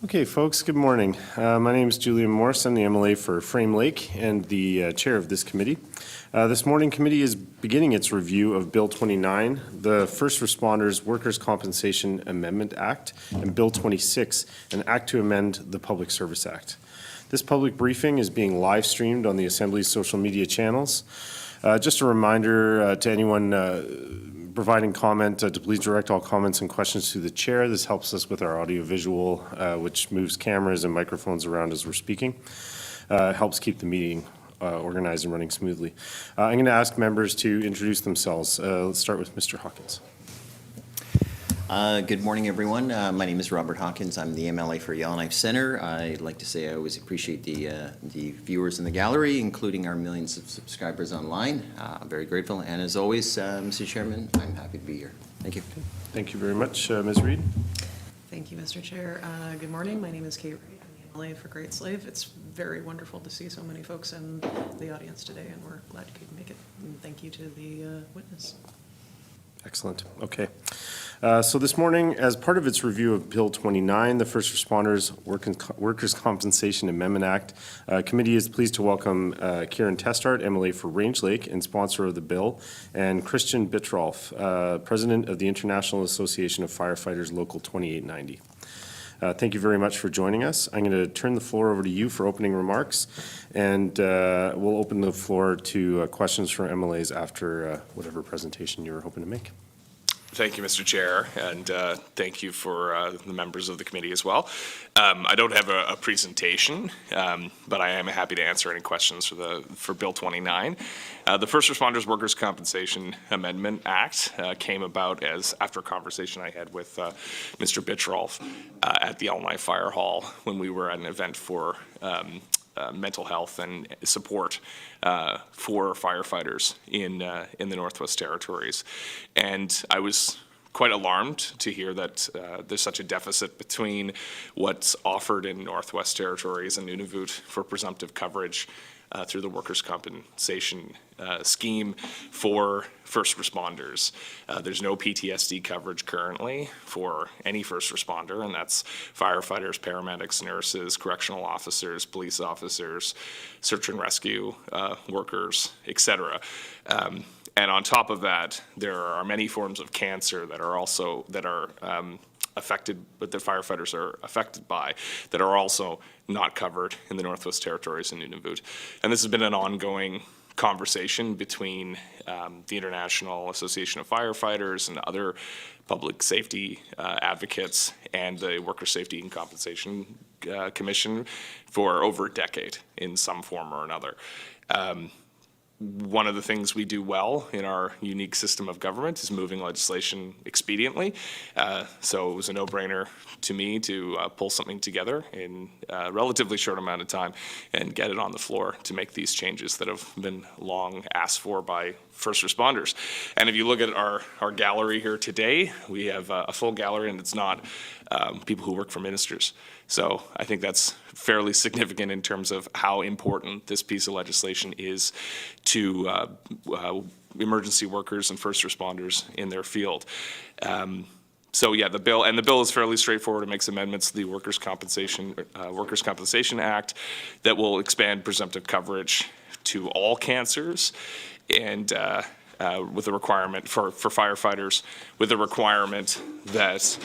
Okay, folks, good morning. My name is Julian Morris. I'm the MLA for Frame Lake and the chair of this committee. This morning, committee is beginning its review of Bill 29, the First Responders Workers' Compensation Amendment Act, and Bill 26, an act to amend the Public Service Act. This public briefing is being live streamed on the Assembly's social media channels. Just a reminder to anyone providing comment to please direct all comments and questions to the chair. This helps us with our audio-visual, which moves cameras and microphones around as we're speaking. Helps keep the meeting organized and running smoothly. I'm going to ask members to introduce themselves. Let's start with Mr. Hawkins. Good morning, everyone. My name is Robert Hawkins. I'm the MLA for Yellowknife Centre. I'd like to say I always appreciate the viewers in the gallery, including our millions of subscribers online. I'm very grateful. And as always, Mr. Chairman, I'm happy to be here. Thank you. Thank you very much. Ms. Reid. Thank you, Mr. Chair. Good morning. My name is Kate Reid. I'm the MLA for Great Slave. It's very wonderful to see so many folks in the audience today, and we're glad you could make it. And thank you to the witness. Excellent. Okay. So this morning, as part of its review of Bill 29, the First Responders Workers' Compensation Amendment Act, committee is pleased to welcome Kieran Testart, MLA for Range Lake and sponsor of the bill, and Christian Bittrolff, President of the International Association of Firefighters Local 2890. Thank you very much for joining us. I'm going to turn the floor over to you for opening remarks, and we'll open the floor to questions from MLAs after whatever presentation you're hoping to make. Thank you, Mr. Chair, and thank you for the members of the committee as well. I don't have a presentation, but I am happy to answer any questions for Bill 29. The First Responders Workers' Compensation Amendment Act came about after a conversation I had with Mr. Bittrolff at the Yellowknife Fire Hall when we were at an event for mental health and support for firefighters in the Northwest Territories. And I was quite alarmed to hear that there's such a deficit between what's offered in Northwest Territories and Nunavut for presumptive coverage through the workers' compensation scheme for first responders. There's no PTSD coverage currently for any first responder, and that's firefighters, paramedics, nurses, correctional officers, police officers, search and rescue workers, etc. And on top of that, there are many forms of cancer that are affected, but the firefighters are affected by, that are also not covered in the Northwest Territories and Nunavut. And this has been an ongoing conversation between the International Association of Firefighters and other public safety advocates and the Worker Safety and Compensation Commission for over a decade in some form or another. One of the things we do well in our unique system of government is moving legislation expediently. So it was a no-brainer to me to pull something together in a relatively short amount of time and get it on the floor to make these changes that have been long asked for by first responders. And if you look at our gallery here today, we have a full gallery, and it's not people who work for ministers. So I think that's fairly significant in terms of how important this piece of legislation is to emergency workers and first responders in their field. So yeah, the bill is fairly straightforward. It makes amendments to the Workers' Compensation Act that will expand presumptive coverage to all cancers, and with a requirement for firefighters, with a requirement that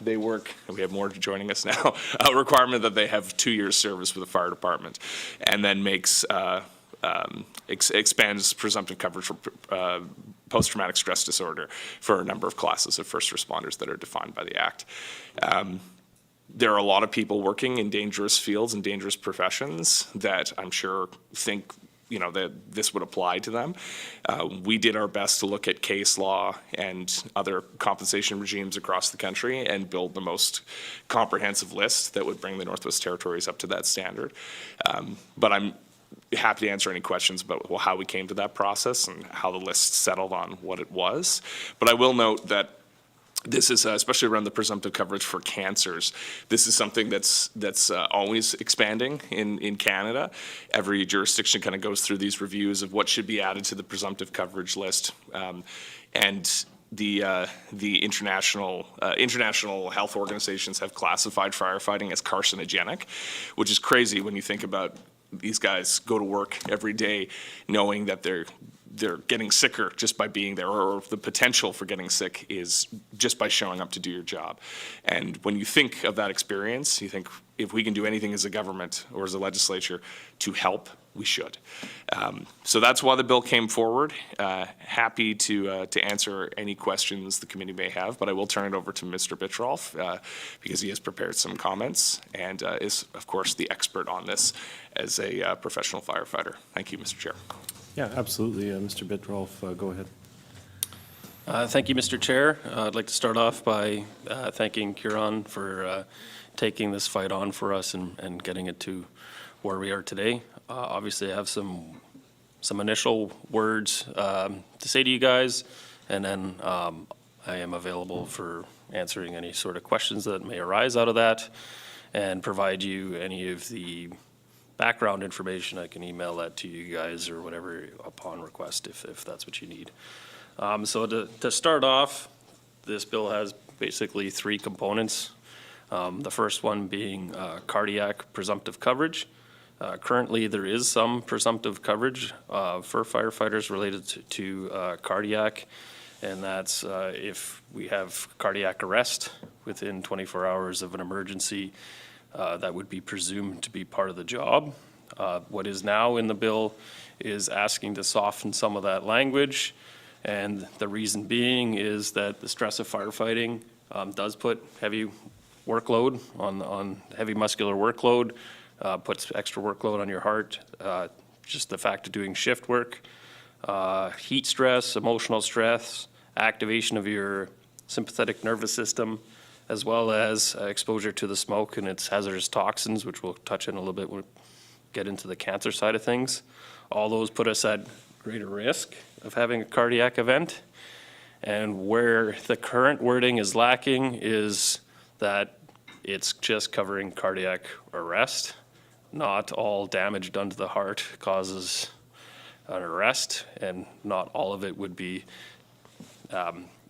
they work, and we have more joining us now, a requirement that they have 2 years service with the fire department, and then makes expands presumptive coverage for post-traumatic stress disorder for a number of classes of first responders that are defined by the Act. There are a lot of people working in dangerous fields and dangerous professions that I'm sure think that this would apply to them. We did our best to look at case law and other compensation regimes across the country and build the most comprehensive list that would bring the Northwest Territories up to that standard. But I'm happy to answer any questions about how we came to that process and how the list settled on what it was. But I will note that this is, especially around the presumptive coverage for cancers, this is something that's always expanding in Canada. Every jurisdiction kind of goes through these reviews of what should be added to the presumptive coverage list. And the international health organizations have classified firefighting as carcinogenic, which is crazy when you think about these guys go to work every day knowing that they're getting sicker just by being there, or the potential for getting sick is just by showing up to do your job. And when you think of that experience, you think if we can do anything as a government or as a legislature to help, we should. So that's why the bill came forward. Happy to answer any questions the committee may have, but I will turn it over to Mr. Bittrolff because he has prepared some comments and is, of course, the expert on this as a professional firefighter. Thank you, Mr. Chair. Yeah, absolutely. Mr. Bittrolff, go ahead. Thank you, Mr. Chair. I'd like to start off by thanking Huron for taking this fight on for us and getting it to where we are today. Obviously, I have some initial words to say to you guys, and then I am available for answering any sort of questions that may arise out of that and provide you any of the background information. I can email that to you guys or whatever upon request if that's what you need. So to start off, this bill has basically three components. The first one being cardiac presumptive coverage. Currently, there is some presumptive coverage for firefighters related to cardiac, and that's if we have cardiac arrest within 24 hours of an emergency, that would be presumed to be part of the job. What is now in the bill is asking to soften some of that language, and the reason being is that the stress of firefighting does put heavy workload on heavy muscular workload, puts extra workload on your heart, just the fact of doing shift work, heat stress, emotional stress, activation of your sympathetic nervous system, as well as exposure to the smoke and its hazardous toxins, which we'll touch in a little bit when we get into the cancer side of things. All those put us at greater risk of having a cardiac event. And where the current wording is lacking is that it's just covering cardiac arrest. Not all damage done to the heart causes an arrest, and not all of it would be,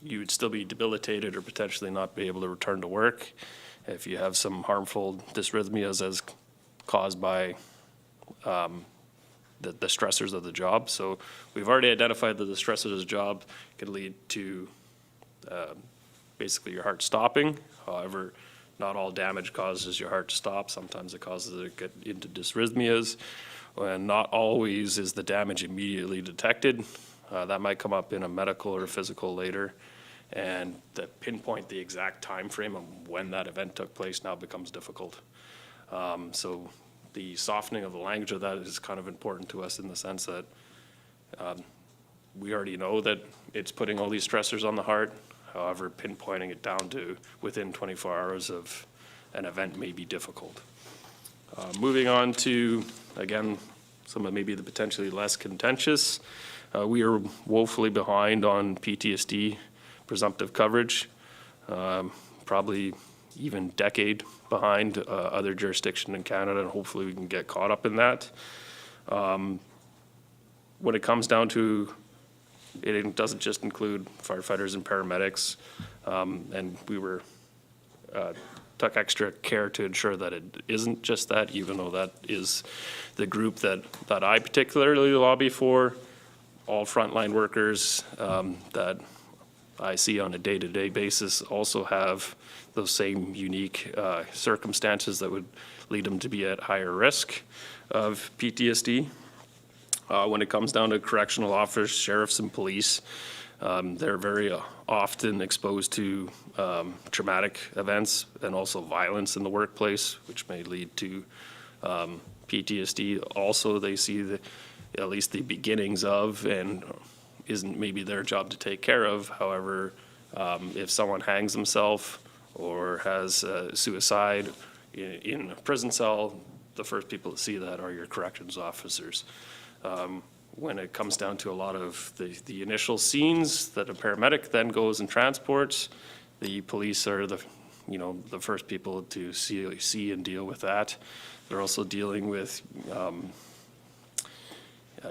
you would still be debilitated or potentially not be able to return to work if you have some harmful dysrhythmias as caused by the stressors of the job. So we've already identified that the stressors of the job could lead to basically your heart stopping. However, not all damage causes your heart to stop. Sometimes it causes it to get into dysrhythmias, and not always is the damage immediately detected. That might come up in a medical or physical later, and to pinpoint the exact time frame of when that event took place now becomes difficult. So the softening of the language of that is kind of important to us in the sense that we already know that it's putting all these stressors on the heart. However, pinpointing it down to within 24 hours of an event may be difficult. Moving on to, again, some of maybe the potentially less contentious. We are woefully behind on PTSD presumptive coverage, probably even decade behind other jurisdictions in Canada, and hopefully we can get caught up in that. When it comes down to, it doesn't just include firefighters and paramedics, and we took extra care to ensure that it isn't just that, even though that is the group that I particularly lobby for. All frontline workers that I see on a day-to-day basis also have those same unique circumstances that would lead them to be at higher risk of PTSD. When it comes down to correctional officers, sheriffs, and police, they're very often exposed to traumatic events and also violence in the workplace, which may lead to PTSD. Also, they see at least the beginnings of, and isn't maybe their job to take care of. However, if someone hangs himself or has suicide in a prison cell, the first people to see that are your corrections officers. When it comes down to a lot of the initial scenes that a paramedic then goes and transports, the police are the first people to see and deal with that. They're also dealing with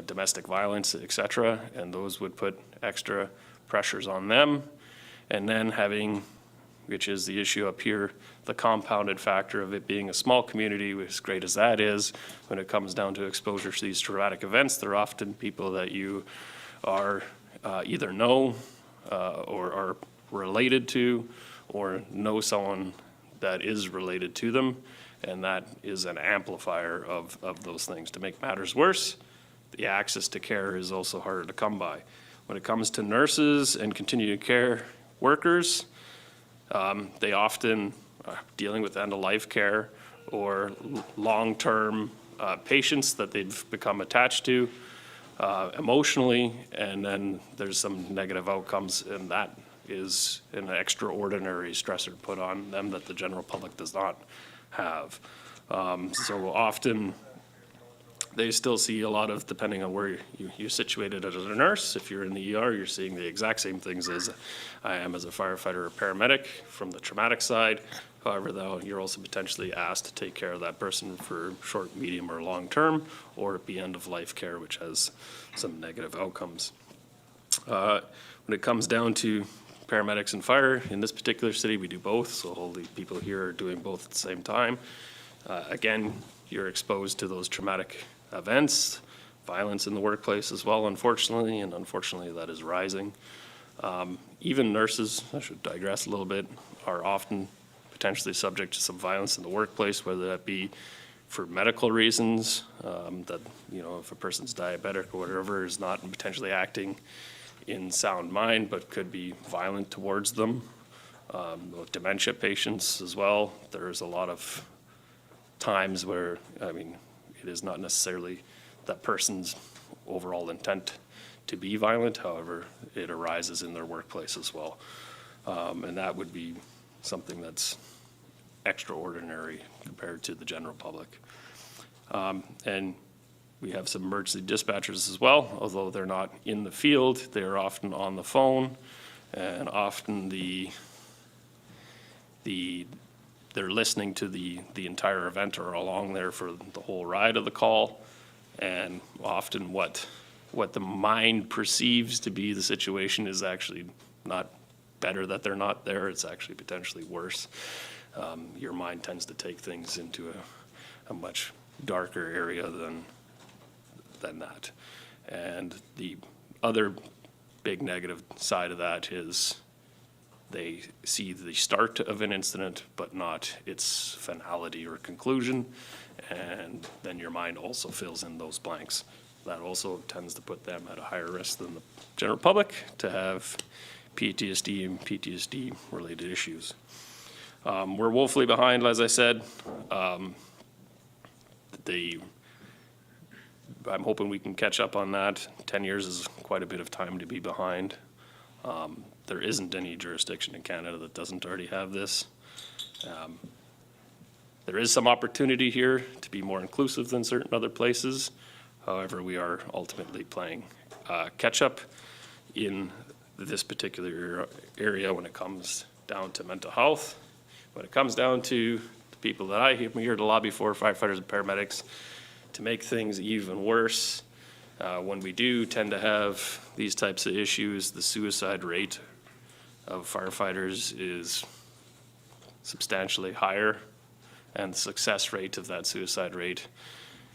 domestic violence, et cetera, and those would put extra pressures on them. And then having, which is the issue up here, the compounded factor of it being a small community, as great as that is, when it comes down to exposure to these traumatic events, they're often people that you are either know or are related to, or know someone that is related to them, and that is an amplifier of those things. To make matters worse, the access to care is also harder to come by. When it comes to nurses and continuing care workers, they often are dealing with end-of-life care or long-term patients that they've become attached to emotionally, and then there's some negative outcomes, and that is an extraordinary stressor put on them that the general public does not have. So often, they still see a lot of, depending on where you're situated as a nurse, if you're in the ER, you're seeing the exact same things as I am as a firefighter or paramedic from the traumatic side. However, though, you're also potentially asked to take care of that person for short, medium, or long term, or be end-of-life care, which has some negative outcomes. When it comes down to paramedics and fire, in this particular city, we do both, so all the people here are doing both at the same time. Again, you're exposed to those traumatic events, violence in the workplace as well, unfortunately, and unfortunately that is rising. Even nurses, I should digress a little bit, are often potentially subject to some violence in the workplace, whether that be for medical reasons, that, you know, if a person's diabetic or whatever, is not potentially acting in sound mind, but could be violent towards them. With dementia patients as well, there's a lot of times where, I mean, it is not necessarily that person's overall intent to be violent, however, it arises in their workplace as well. And that would be something that's extraordinary compared to the general public. And we have some emergency dispatchers as well, although they're not in the field, they're often on the phone, and often they're listening to the entire event or along there for the whole ride of the call. And often what the mind perceives to be the situation is actually not better that they're not there, it's actually potentially worse. Your mind tends to take things into a much darker area than that. And the other big negative side of that is they see the start of an incident, but not its finality or conclusion, and then your mind also fills in those blanks. That also tends to put them at a higher risk than the general public to have PTSD and PTSD-related issues. We're woefully behind, as I said. I'm hoping we can catch up on that. 10 years is quite a bit of time to be behind. There isn't any jurisdiction in Canada that doesn't already have this. There is some opportunity here to be more inclusive than certain other places. However, we are ultimately playing catch-up in this particular area when it comes down to mental health. When it comes down to the people that I am here to lobby for, firefighters and paramedics, to make things even worse, when we do tend to have these types of issues, the suicide rate of firefighters is substantially higher, and the success rate of that suicide rate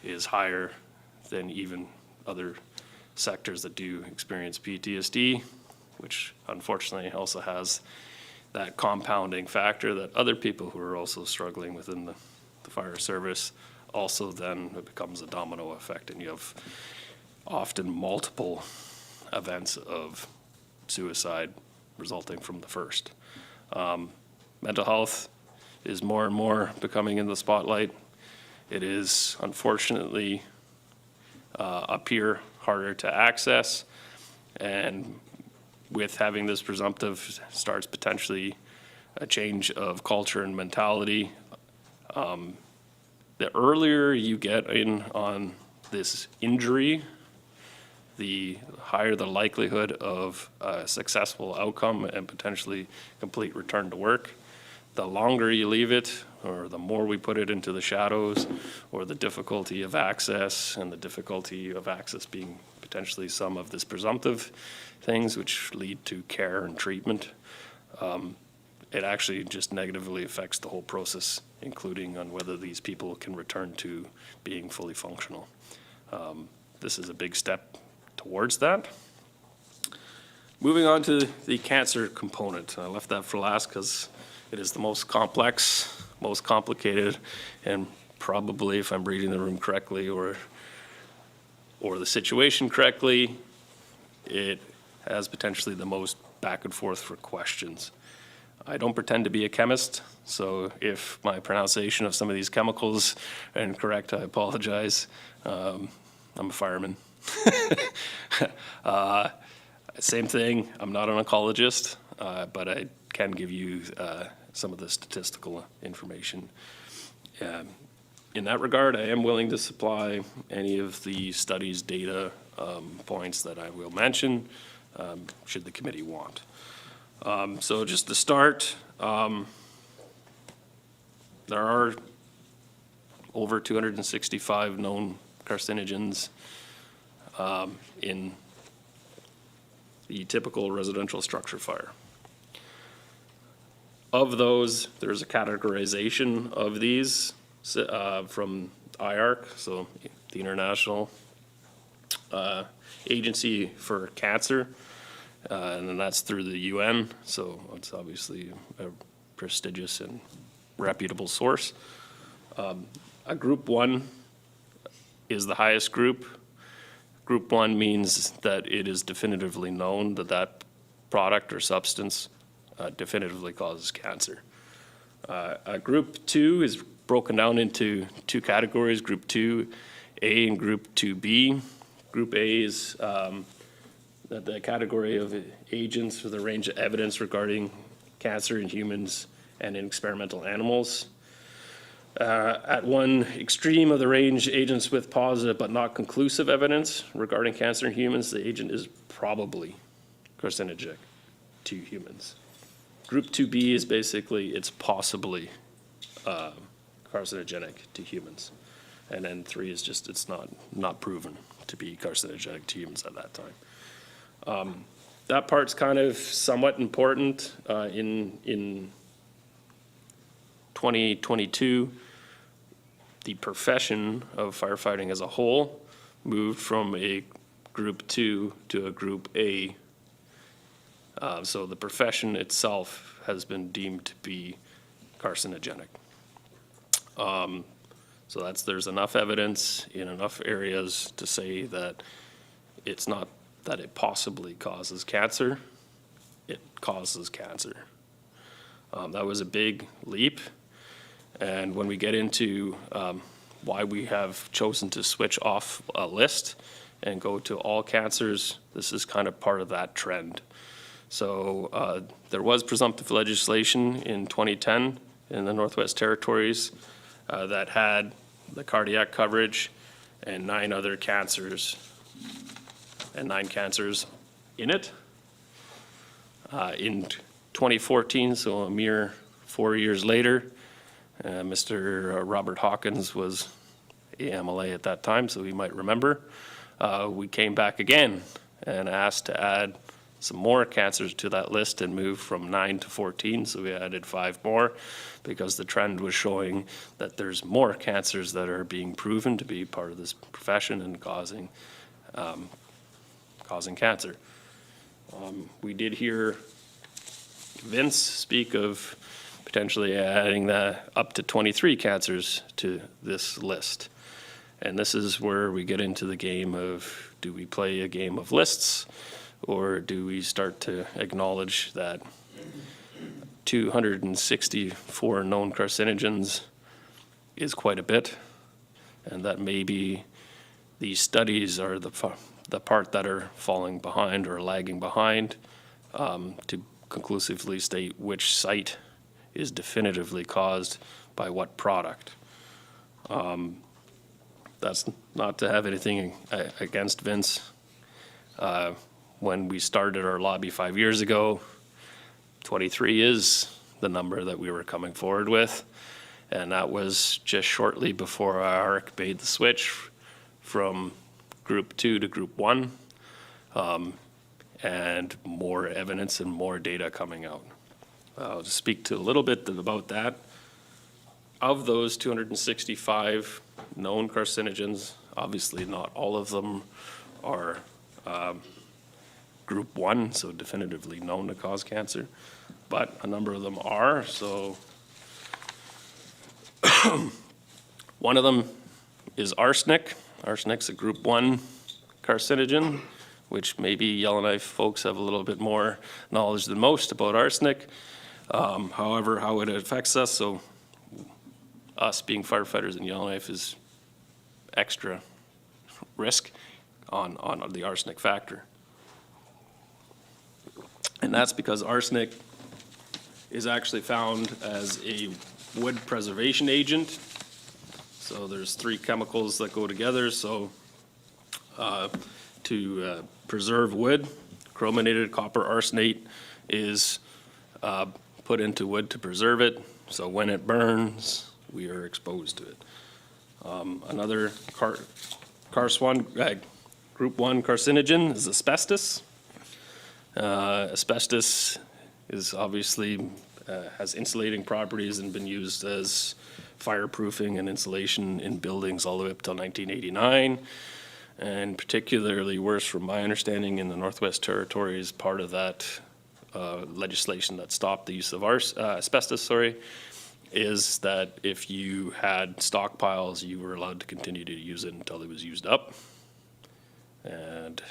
is higher than even other sectors that do experience PTSD, which unfortunately also has that compounding factor that other people who are also struggling within the fire service also then it becomes a domino effect, and you have often multiple events of suicide resulting from the first. Mental health is more and more becoming in the spotlight. It is unfortunately up here harder to access, and with having this presumptive starts potentially a change of culture and mentality. The earlier you get in on this injury, the higher the likelihood of a successful outcome and potentially complete return to work. The longer you leave it, or the more we put it into the shadows, or the difficulty of access, and the difficulty of access being potentially some of this presumptive things which lead to care and treatment, it actually just negatively affects the whole process, including on whether these people can return to being fully functional. This is a big step towards that. Moving on to the cancer component. I left that for last because it is the most complex, most complicated, and probably, if I'm reading the room correctly or the situation correctly, it has potentially the most back and forth for questions. I don't pretend to be a chemist, so if my pronunciation of some of these chemicals are incorrect, I apologize. I'm a fireman. Same thing, I'm not an oncologist, but I can give you some of the statistical information. In that regard, I am willing to supply any of the study's data points that I will mention, should the committee want. So just to start, there are over 265 known carcinogens in the typical residential structure fire. Of those, there's a categorization of these from IARC, so the International Agency for Cancer, and then that's through the UN, so it's obviously a prestigious and reputable source. A group 1 is the highest group. Group 1 means that it is definitively known that that product or substance definitively causes cancer. Group 2 is broken down into 2 categories, Group 2A and Group 2B. Group A is the category of agents with a range of evidence regarding cancer in humans and in experimental animals. At one extreme of the range, agents with positive but not conclusive evidence regarding cancer in humans, the agent is probably carcinogenic to humans. Group 2B is basically it's possibly carcinogenic to humans. And then 3 is just it's not proven to be carcinogenic to humans at that time. That part's kind of somewhat important. In 2022, the profession of firefighting as a whole moved from a Group 2 to a Group A. So the profession itself has been deemed to be carcinogenic. So there's enough evidence in enough areas to say that it's not that it possibly causes cancer, it causes cancer. That was a big leap. And when we get into why we have chosen to switch off a list and go to all cancers, this is kind of part of that trend. So there was presumptive legislation in 2010 in the Northwest Territories that had the cardiac coverage and 9 other cancers and 9 cancers in it. In 2014, so a mere 4 years later, Mr. Robert Hawkins was AMLA at that time, so he might remember. We came back again and asked to add some more cancers to that list and move from 9 to 14, so we added 5 more because the trend was showing that there's more cancers that are being proven to be part of this profession and causing cancer. We did hear Vince speak of potentially adding up to 23 cancers to this list. And this is where we get into the game of, do we play a game of lists, or do we start to acknowledge that 264 known carcinogens is quite a bit, and that maybe these studies are the part that are falling behind or lagging behind to conclusively state which site is definitively caused by what product. That's not to have anything against Vince. When we started our lobby 5 years ago, 23 is the number that we were coming forward with. And that was just shortly before IARC made the switch from Group 2 to Group 1, and more evidence and more data coming out. I'll just speak to a little bit about that. Of those 265 known carcinogens, obviously not all of them are Group 1, so definitively known to cause cancer, but a number of them are. So one of them is arsenic. Arsenic's a Group 1 carcinogen, which maybe Yellowknife folks have a little bit more knowledge than most about arsenic. However, how it affects us, so us being firefighters in Yellowknife is extra risk on the arsenic factor. And that's because arsenic is actually found as a wood preservation agent. So there's 3 chemicals that go together. So to preserve wood, chrominated copper arsenate is put into wood to preserve it. So when it burns, we are exposed to it. Another Group 1 carcinogen is asbestos. Asbestos is obviously has insulating properties and been used as fireproofing and insulation in buildings all the way up till 1989. And particularly worse, from my understanding, in the Northwest Territories, part of that legislation that stopped the use of asbestos, is that if you had stockpiles, you were allowed to continue to use it until it was used up. And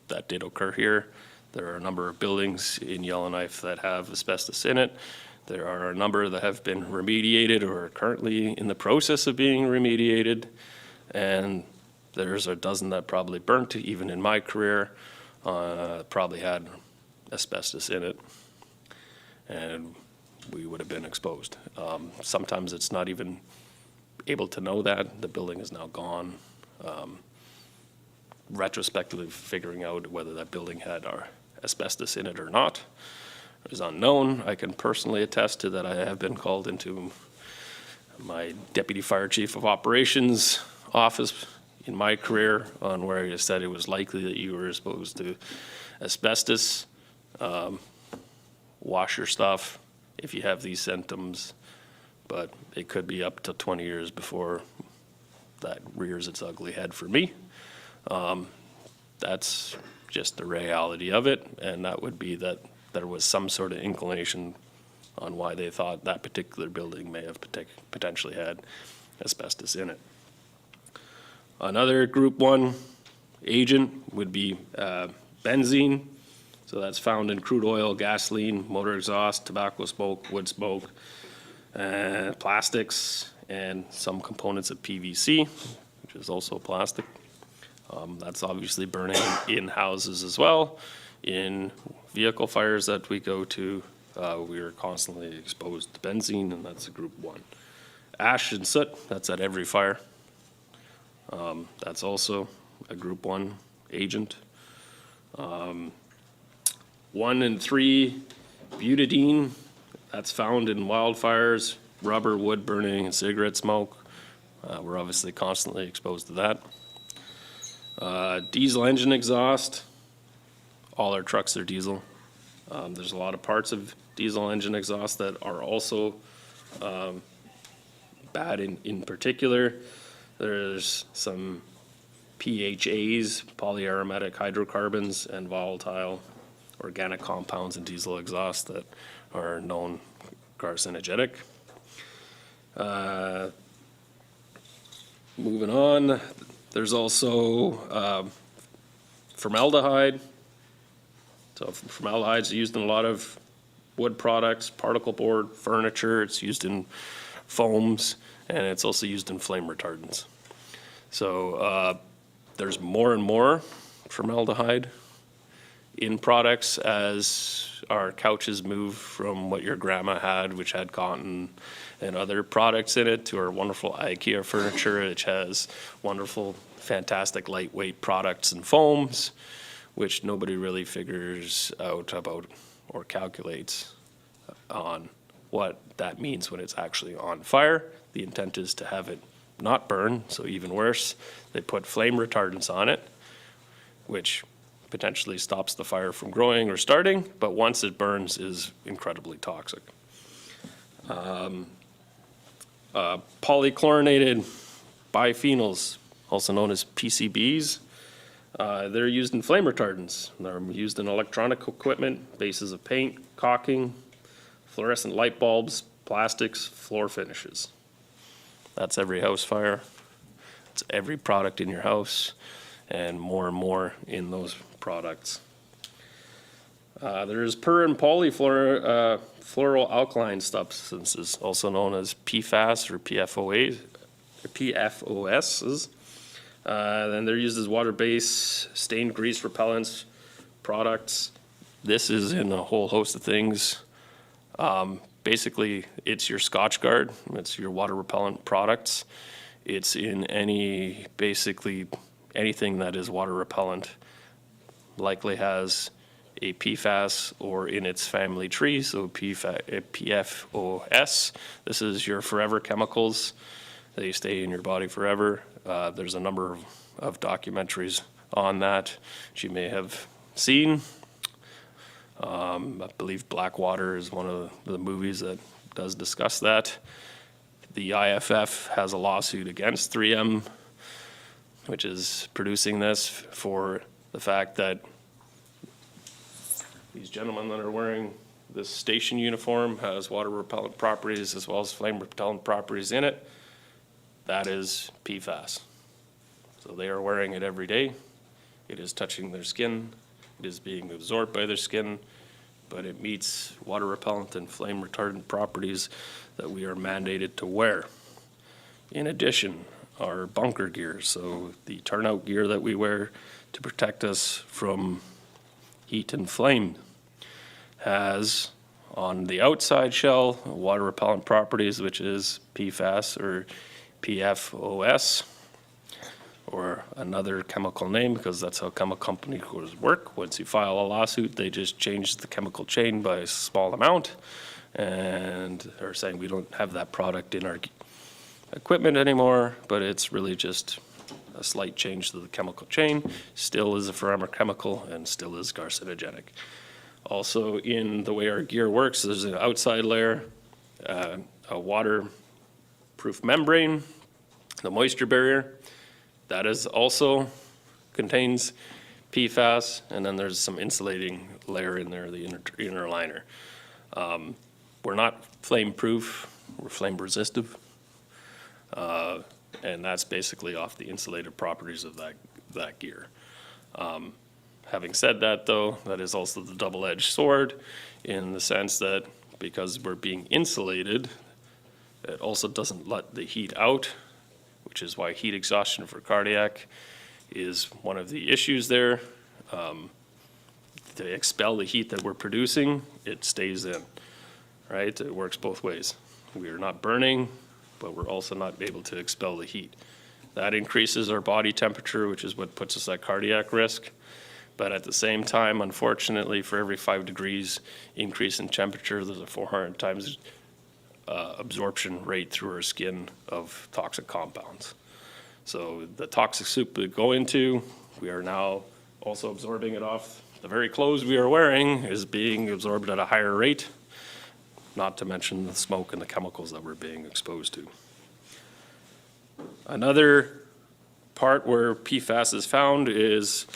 that did occur here. There are a number of buildings in Yellowknife that have asbestos in it. There are a number that have been remediated or are currently in the process of being remediated. And there's a dozen that probably burnt, even in my career, probably had asbestos in it. And we would have been exposed. Sometimes it's not even able to know that. The building is now gone. Retrospectively figuring out whether that building had asbestos in it or not is unknown. I can personally attest to that. I have been called into my Deputy Fire Chief of Operations office in my career on where he said it was likely that you were exposed to asbestos. Wash your stuff if you have these symptoms, but it could be up to 20 years before that rears its ugly head for me. That's just the reality of it, and that would be that there was some sort of inclination on why they thought that particular building may have potentially had asbestos in it. Another Group 1 agent would be benzene. So that's found in crude oil, gasoline, motor exhaust, tobacco smoke, wood smoke, plastics, and some components of PVC, which is also plastic. That's obviously burning in houses as well. In vehicle fires that we go to, we are constantly exposed to benzene, and that's a Group 1. Ash and soot, that's at every fire. That's also a Group 1 agent. 1 and 3 butadiene, that's found in wildfires, rubber, wood burning, and cigarette smoke. We're obviously constantly exposed to that. Diesel engine exhaust, all our trucks are diesel. There's a lot of parts of diesel engine exhaust that are also bad in particular. There's some PHAs, polyaromatic hydrocarbons, and volatile organic compounds in diesel exhaust that are known carcinogenic. Moving on, there's also formaldehyde. So formaldehyde is used in a lot of wood products, particle board, furniture. It's used in foams, and it's also used in flame retardants. So there's more and more formaldehyde in products as our couches move from what your grandma had, which had cotton and other products in it, to our wonderful IKEA furniture, which has wonderful, fantastic lightweight products and foams, which nobody really figures out about or calculates on what that means when it's actually on fire. The intent is to have it not burn, so even worse, they put flame retardants on it, which potentially stops the fire from growing or starting, but once it burns is incredibly toxic. Polychlorinated biphenyls, also known as PCBs, they're used in flame retardants. They're used in electronic equipment, bases of paint, caulking, fluorescent light bulbs, plastics, floor finishes. That's every house fire. It's every product in your house, and more in those products. There's per and polyfluoroalkyl substances, also known as PFAS or PFOSs. Then they're used as water-based stained grease repellents products. This is in a whole host of things. Basically, it's your Scotch Guard. It's your water repellent products. It's in basically anything that is water repellent likely has a PFAS or in its family tree, so PFOS. This is your forever chemicals. They stay in your body forever. There's a number of documentaries on that you may have seen. I believe Blackwater is one of the movies that does discuss that. The IAFF has a lawsuit against 3M, which is producing this for the fact that these gentlemen that are wearing this station uniform has water repellent properties as well as flame repellent properties in it. That is PFAS. So they are wearing it every day. It is touching their skin. It is being absorbed by their skin, but it meets water repellent and flame retardant properties that we are mandated to wear. In addition, our bunker gear, so the turnout gear that we wear to protect us from heat and flame, has on the outside shell water repellent properties, which is PFAS or PFOS, or another chemical name, because that's how chemical companies work. Once you file a lawsuit, they just change the chemical chain by a small amount and are saying we don't have that product in our equipment anymore, but it's really just a slight change to the chemical chain. Still is a forever chemical and still is carcinogenic. Also, in the way our gear works, there's an outside layer, a waterproof membrane, the moisture barrier. That is also contains PFAS, and then there's some insulating layer in there, the inner liner. We're not flame proof, we're flame resistive. And that's basically off the insulated properties of that gear. Having said that, though, that is also the double-edged sword in the sense that because we're being insulated, it also doesn't let the heat out, which is why heat exhaustion for cardiac is one of the issues there. To expel the heat that we're producing, it stays in, right? It works both ways. We are not burning, but we're also not able to expel the heat. That increases our body temperature, which is what puts us at cardiac risk. But at the same time, unfortunately, for every 5 degrees increase in temperature, there's a 400 times absorption rate through our skin of toxic compounds. So the toxic soup we go into, we are now also absorbing it off. The very clothes we are wearing is being absorbed at a higher rate, not to mention the smoke and the chemicals that we're being exposed to. Another part where PFAS is found is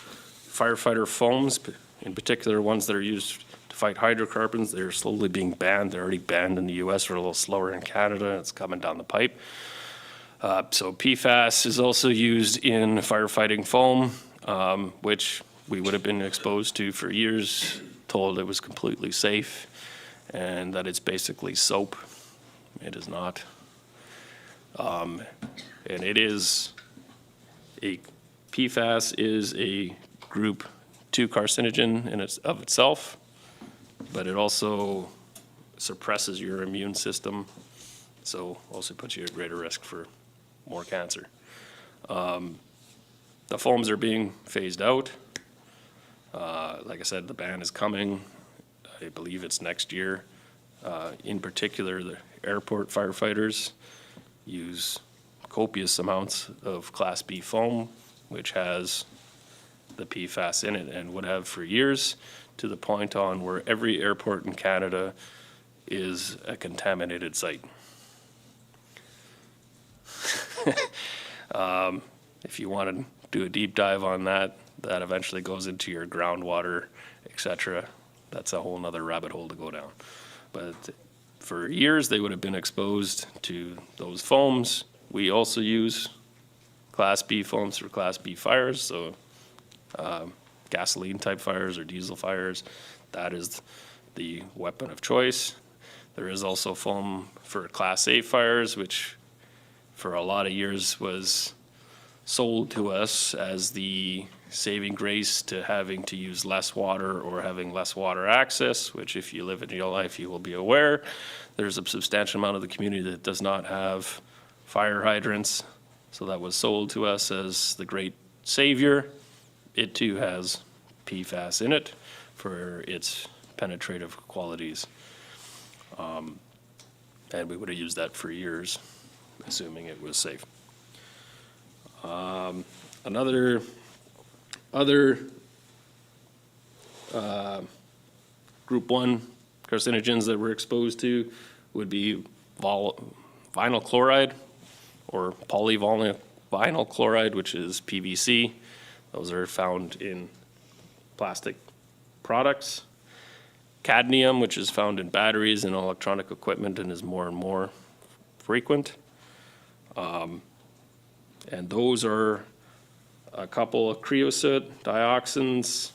firefighter foams, in particular ones that are used to fight hydrocarbons. They're slowly being banned. They're already banned in the US. We're a little slower in Canada. It's coming down the pipe. So PFAS is also used in firefighting foam, which we would have been exposed to for years, told it was completely safe, and that it's basically soap. It is not. And it is PFAS is a group 2 carcinogen in of itself, but it also suppresses your immune system, so also puts you at greater risk for more cancer. The foams are being phased out. Like I said, the ban is coming. I believe it's next year. In particular, the airport firefighters use copious amounts of Class B foam, which has the PFAS in it and would have for years, to the point on where every airport in Canada is a contaminated site. If you want to do a deep dive on that, that eventually goes into your groundwater, et cetera. That's a whole nother rabbit hole to go down. But for years, they would have been exposed to those foams. We also use Class B foams for Class B fires, so gasoline type fires or diesel fires, that is the weapon of choice. There is also foam for Class A fires, which for a lot of years was sold to us as the saving grace to having to use less water or having less water access, which if you live in real life, you will be aware. There's a substantial amount of the community that does not have fire hydrants. So that was sold to us as the great savior. It too has PFAS in it for its penetrative qualities. And we would have used that for years, assuming it was safe. Other group 1 carcinogens that we're exposed to would be vinyl chloride or polyvinyl chloride, which is PVC. Those are found in plastic products. Cadmium, which is found in batteries and electronic equipment and is more and more frequent. And those are a couple of creosote, dioxins,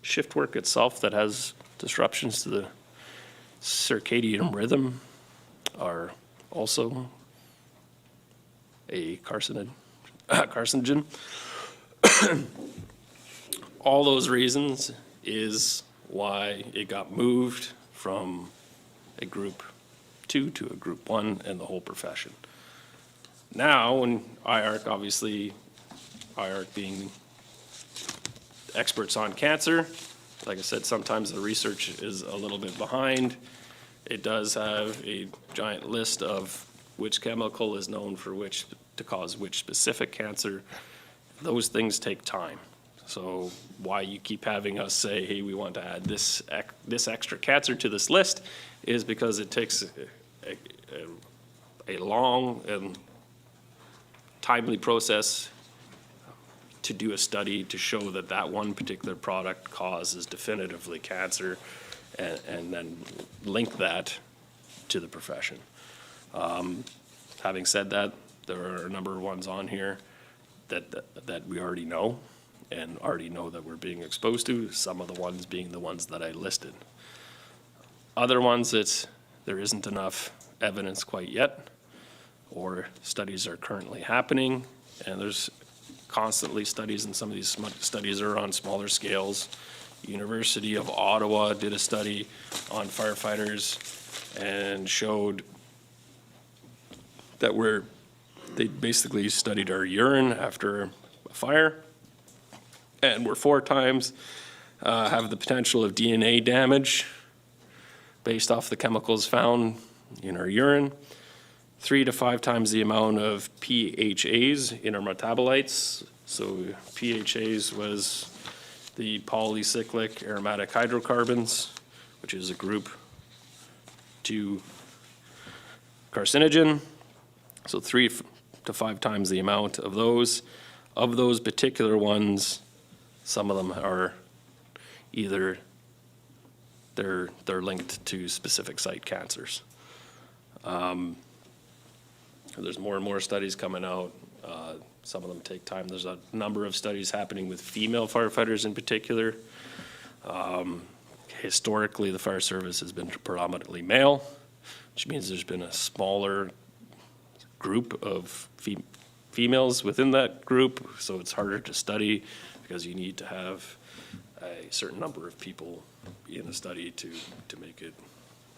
shift work itself that has disruptions to the circadian rhythm are also a carcinogen. All those reasons is why it got moved from a group 2 to a group 1 and the whole profession. Now, when IARC, obviously, IARC being experts on cancer, like I said, sometimes the research is a little bit behind. It does have a giant list of which chemical is known for which to cause which specific cancer. Those things take time. So why you keep having us say, hey, we want to add this extra cancer to this list is because it takes a long and timely process to do a study to show that that one particular product causes definitively cancer and then link that to the profession. Having said that, there are a number of ones on here that we already know and already know that we're being exposed to, some of the ones being the ones that I listed. Other ones there isn't enough evidence quite yet, or studies are currently happening, and there's constantly studies, and some of these studies are on smaller scales. University of Ottawa did a study on firefighters and showed that they basically studied our urine after a fire, and we're 4 times have the potential of DNA damage based off the chemicals found in our urine, 3 to 5 times the amount of PHAs in our metabolites. So PHAs was the polycyclic aromatic hydrocarbons, which is a group 2 carcinogen. So 3 to 5 times the amount of those. Of those particular ones, some of them are either they're linked to specific site cancers. There's more and more studies coming out. Some of them take time. There's a number of studies happening with female firefighters in particular. Historically, the fire service has been predominantly male, which means there's been a smaller group of females within that group, so it's harder to study because you need to have a certain number of people in a study to make it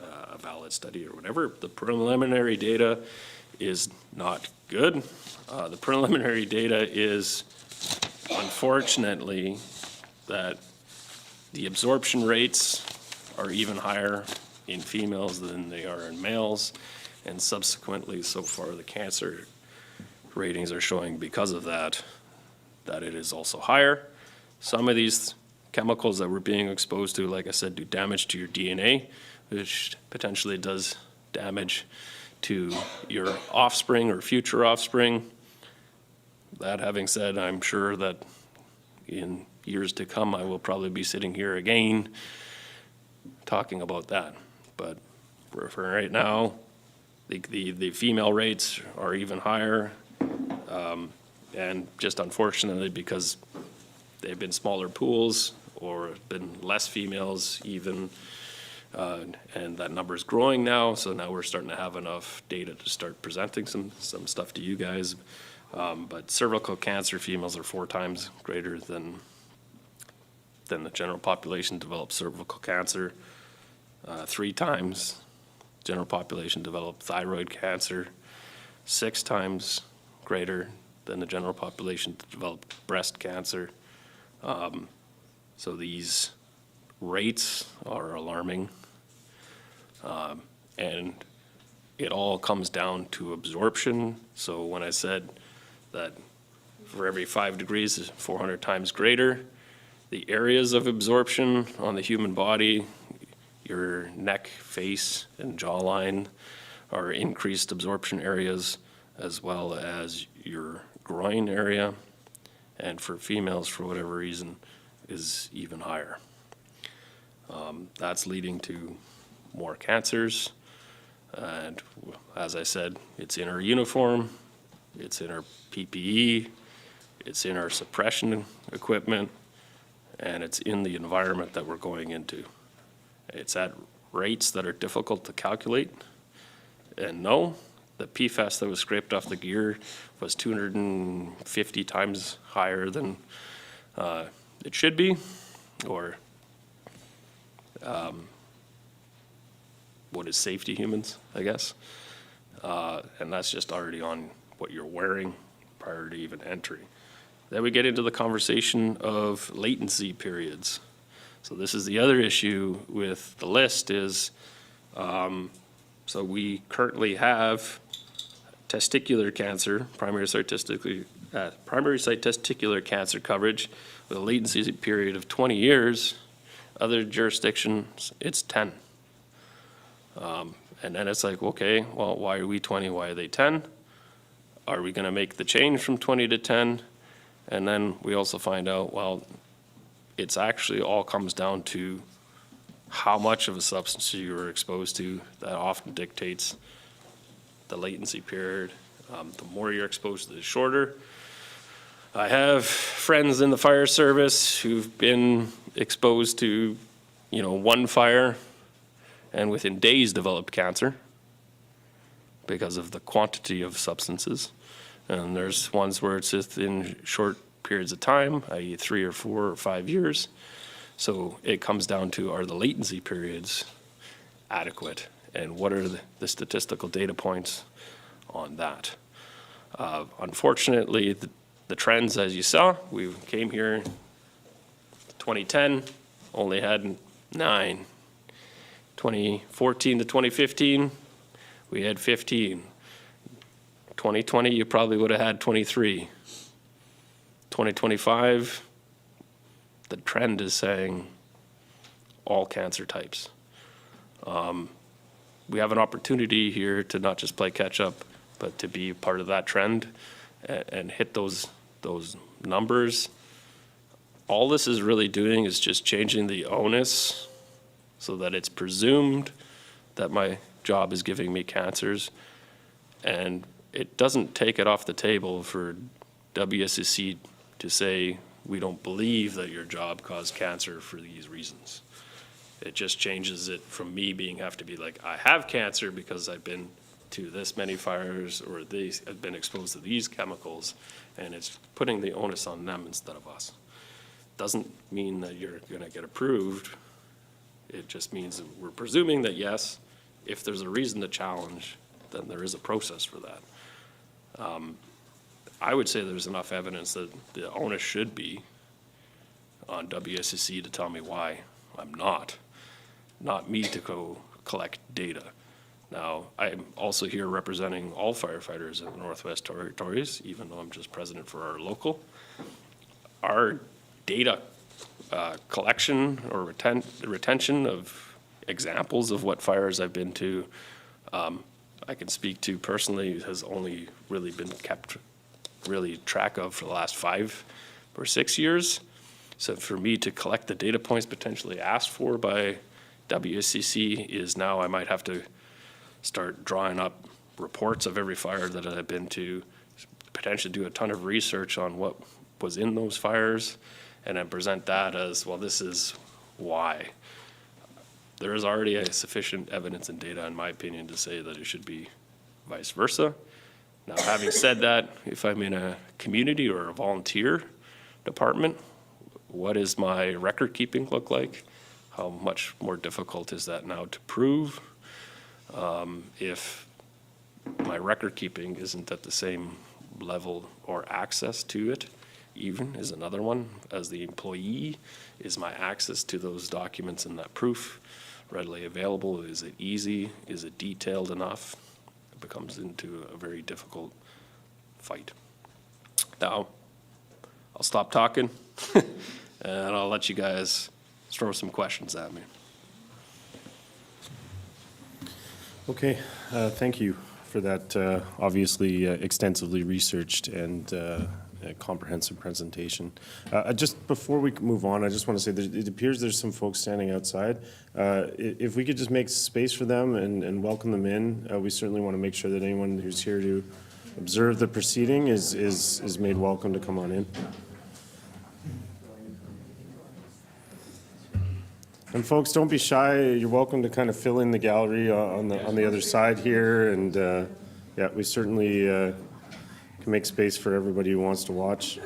a valid study or whatever. The preliminary data is not good. The preliminary data is, unfortunately, that the absorption rates are even higher in females than they are in males. And subsequently, so far, the cancer ratings are showing because of that it is also higher. Some of these chemicals that we're being exposed to, like I said, do damage to your DNA, which potentially does damage to your offspring or future offspring. That having said, I'm sure that in years to come, I will probably be sitting here again talking about that. But for right now, the female rates are even higher. And just unfortunately, because they've been smaller pools or been less females even, and that number is growing now. So now we're starting to have enough data to start presenting some stuff to you guys. But cervical cancer females are 4 times greater than the general population develops cervical cancer. 3 times general population develop thyroid cancer. 6 times greater than the general population to develop breast cancer. So these rates are alarming. And it all comes down to absorption. So when I said that for every 5 degrees is 400 times greater, the areas of absorption on the human body, your neck, face, and jawline are increased absorption areas, as well as your groin area, and for females, for whatever reason, is even higher. That's leading to more cancers, and as I said, it's in our uniform, it's in our PPE, it's in our suppression equipment, and it's in the environment that we're going into. It's at rates that are difficult to calculate, and no, the PFAS that was scraped off the gear was 250 times higher than it should be, or what is safe to humans, I guess. And that's just already on what you're wearing prior to even entering. Then we get into the conversation of latency periods. So this is the other issue with the list is, so we currently have testicular cancer, primary site testicular cancer coverage with a latency period of 20 years. Other jurisdictions, it's 10. And then it's like, okay, well, why are we 20? Why are they 10? Are we going to make the change from 20 to 10? And then we also find out, well, it's actually all comes down to how much of a substance you were exposed to. That often dictates the latency period. The more you're exposed to, the shorter. I have friends in the fire service who've been exposed to, one fire and within days developed cancer because of the quantity of substances. And there's ones where it's just in short periods of time, i.e. 3 or 4 or 5 years. So it comes down to, are the latency periods adequate? And what are the statistical data points on that? Unfortunately, the trends, as you saw, we came here in 2010, only had 9. 2014 to 2015, we had 15. 2020, you probably would have had 23. 2025, the trend is saying all cancer types. We have an opportunity here to not just play catch up, but to be part of that trend and hit those numbers. All this is really doing is just changing the onus so that it's presumed that my job is giving me cancers, and it doesn't take it off the table for WSSC to say, we don't believe that your job caused cancer for these reasons. It just changes it from me have to be like, I have cancer because I've been to this many fires or I've been exposed to these chemicals, and it's putting the onus on them instead of us. Doesn't mean that you're gonna get approved. It just means that we're presuming that yes, if there's a reason to challenge, then there is a process for that. I would say there's enough evidence that the onus should be on WSSC to tell me why I'm not me to go collect data. Now, I'm also here representing all firefighters in the Northwest Territories, even though I'm just president for our local. Our data collection or retention of examples of what fires I've been to, I can speak to personally, has only really been kept really track of for the last 5 or 6 years. So for me to collect the data points potentially asked for by WSCC is now I might have to start drawing up reports of every fire that I've been to, potentially do a ton of research on what was in those fires, and then present that as, well, this is why. There is already a sufficient evidence and data, in my opinion, to say that it should be vice versa. Now, having said that, if I'm in a community or a volunteer department, what does my record keeping look like? How much more difficult is that now to prove? If my record keeping isn't at the same level or access to it, even is another one. As the employee, is my access to those documents and that proof readily available? Is it easy? Is it detailed enough? It becomes into a very difficult fight. Now, I'll stop talking and I'll let you guys throw some questions at me. Okay, thank you for that obviously extensively researched and comprehensive presentation. Just before we move on, I just want to say that it appears there's some folks standing outside. If we could just make space for them and welcome them in, we certainly want to make sure that anyone who's here to observe the proceeding is made welcome to come on in. And folks, don't be shy. You're welcome to kind of fill in the gallery on the other side here. And yeah, we certainly can make space for everybody who wants to watch.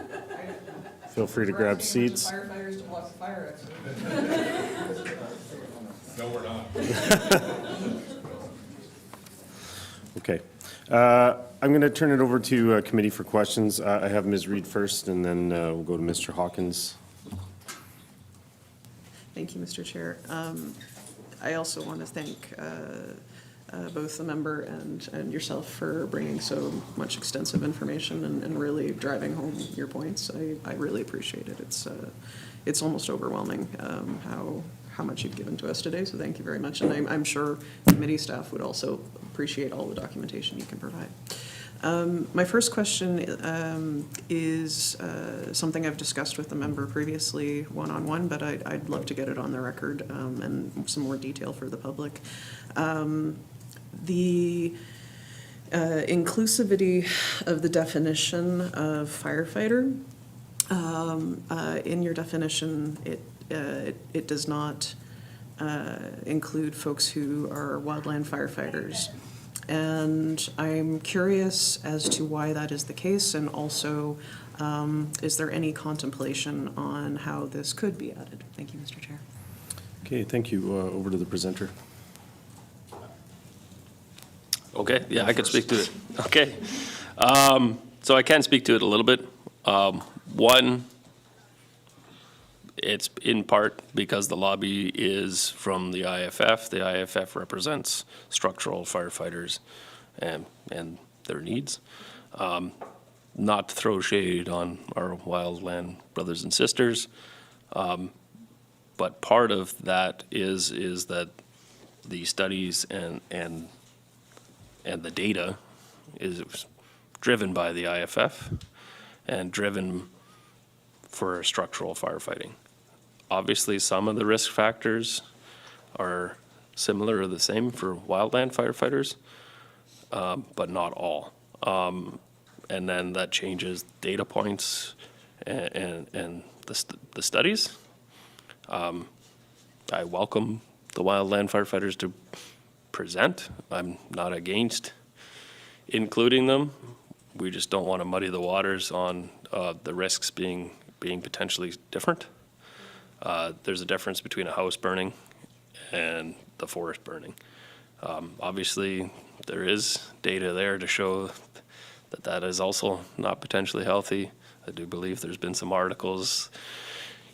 Feel free to grab seats. Firefighters to watch the fire exit. No, we're not. Okay. I'm going to turn it over to committee for questions. I have Ms. Reed first, and then we'll go to Mr. Hawkins. Thank you, Mr. Chair. I also want to thank both the member and yourself for bringing so much extensive information and really driving home your points. I really appreciate it. It's almost overwhelming how much you've given to us today, so thank you very much. And I'm sure committee staff would also appreciate all the documentation you can provide. My first question is something I've discussed with the member previously one-on-one, but I'd love to get it on the record and some more detail for the public. The inclusivity of the definition of firefighter, in your definition, it does not include folks who are wildland firefighters. And I'm curious as to why that is the case, and also, is there any contemplation on how this could be added? Thank you, Mr. Chair. Okay, thank you. Over to the presenter. Okay, yeah, I could speak to it. Okay. So I can speak to it a little bit. One, it's in part because the lobby is from the IAFF. The IAFF represents structural firefighters and their needs. Not to throw shade on our wildland brothers and sisters, but part of that is that the studies and the data is driven by the IAFF and driven for structural firefighting. Obviously, some of the risk factors are similar or the same for wildland firefighters, but not all. And then that changes data points and the studies. I welcome the wildland firefighters to present. I'm not against including them. We just don't want to muddy the waters on the risks being potentially different. There's a difference between a house burning and the forest burning. Obviously, there is data there to show that is also not potentially healthy. I do believe there's been some articles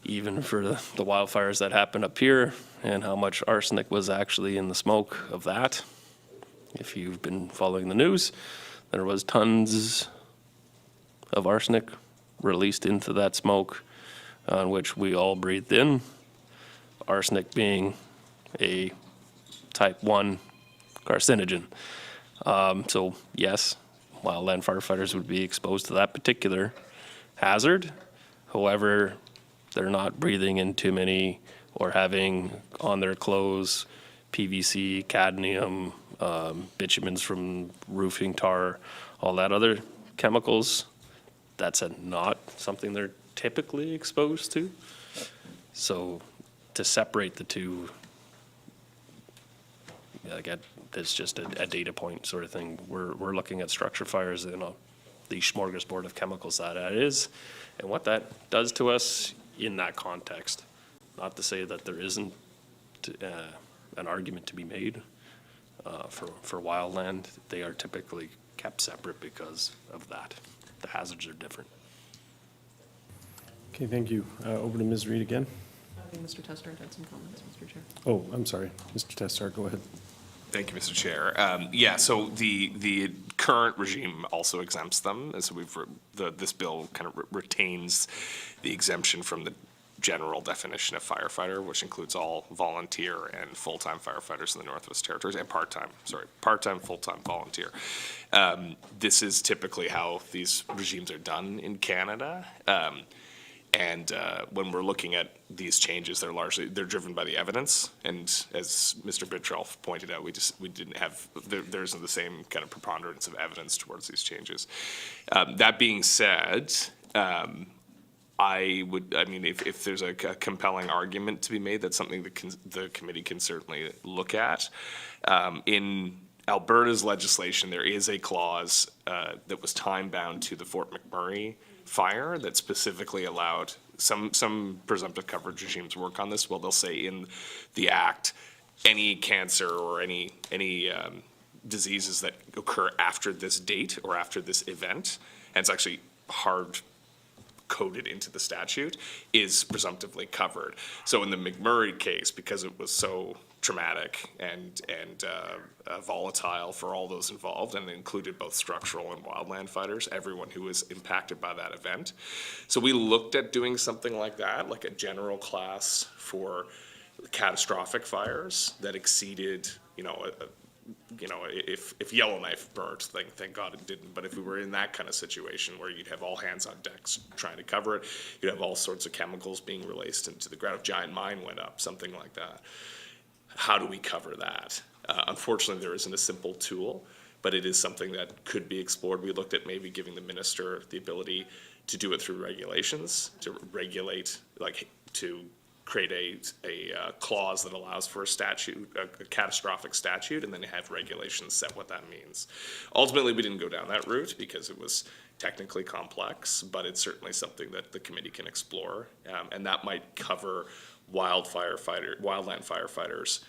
even for the wildfires that happened up here and how much arsenic was actually in the smoke of that. If you've been following the news, there was tons of arsenic released into that smoke, on which we all breathed in. Arsenic being a type 1 carcinogen. So yes, wildland firefighters would be exposed to that particular hazard. However, they're not breathing in too many or having on their clothes PVC, cadmium, bitumens from roofing tar, all that other chemicals. That's not something they're typically exposed to. So to separate the two, again, it's just a data point sort of thing. We're looking at structure fires in the smorgasbord of chemicals that is, and what that does to us in that context. Not to say that there isn't an argument to be made for wildland. They are typically kept separate because of that. The hazards are different. Okay, thank you. Over to Ms. Reed again. I think Mr. Testart had some comments, Mr. Chair. Oh, I'm sorry. Mr. Testart, go ahead. Thank you, Mr. Chair. Yeah, so the current regime also exempts them, and so this bill kind of retains the exemption from the general definition of firefighter, which includes all volunteer and full-time firefighters in the Northwest Territories, and part-time, full-time, volunteer. This is typically how these regimes are done in Canada. And when we're looking at these changes, they're driven by the evidence. And as Mr. Bittrolff pointed out, there isn't the same kind of preponderance of evidence towards these changes. That being said, if there's a compelling argument to be made, that's something the committee can certainly look at. In Alberta's legislation, there is a clause that was time-bound to the Fort McMurray fire that specifically allowed some presumptive coverage regimes work on this. Well, they'll say in the act, any cancer or any diseases that occur after this date or after this event, and it's actually hard coded into the statute, is presumptively covered. So in the McMurray case, because it was so traumatic and volatile for all those involved, and it included both structural and wildland fighters, everyone who was impacted by that event. So we looked at doing something like that, like a general class for catastrophic fires that exceeded, if Yellowknife burnt, thank God it didn't, but if we were in that kind of situation where you'd have all hands on deck trying to cover it, you'd have all sorts of chemicals being released into the ground, if giant mine went up, something like that. How do we cover that? Unfortunately, there isn't a simple tool, but it is something that could be explored. We looked at maybe giving the minister the ability to do it through regulations, to regulate, to create a clause that allows for a statute, a catastrophic statute, and then have regulations set what that means. Ultimately, we didn't go down that route because it was technically complex, but it's certainly something that the committee can explore, and that might cover wildland firefighters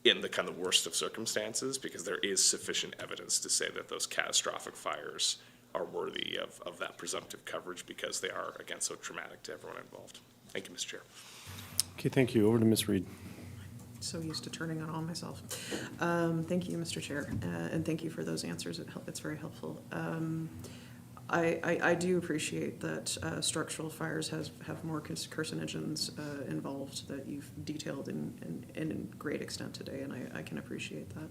in the kind of worst of circumstances, because there is sufficient evidence to say that those catastrophic fires are worthy of that presumptive coverage because they are, again, so traumatic to everyone involved. Thank you, Mr. Chair. Okay, thank you. Over to Ms. Reed. So used to turning it on myself. Thank you, Mr. Chair, and thank you for those answers. It's very helpful. I do appreciate that structural fires have more carcinogens involved that you've detailed in great extent today, and I can appreciate that.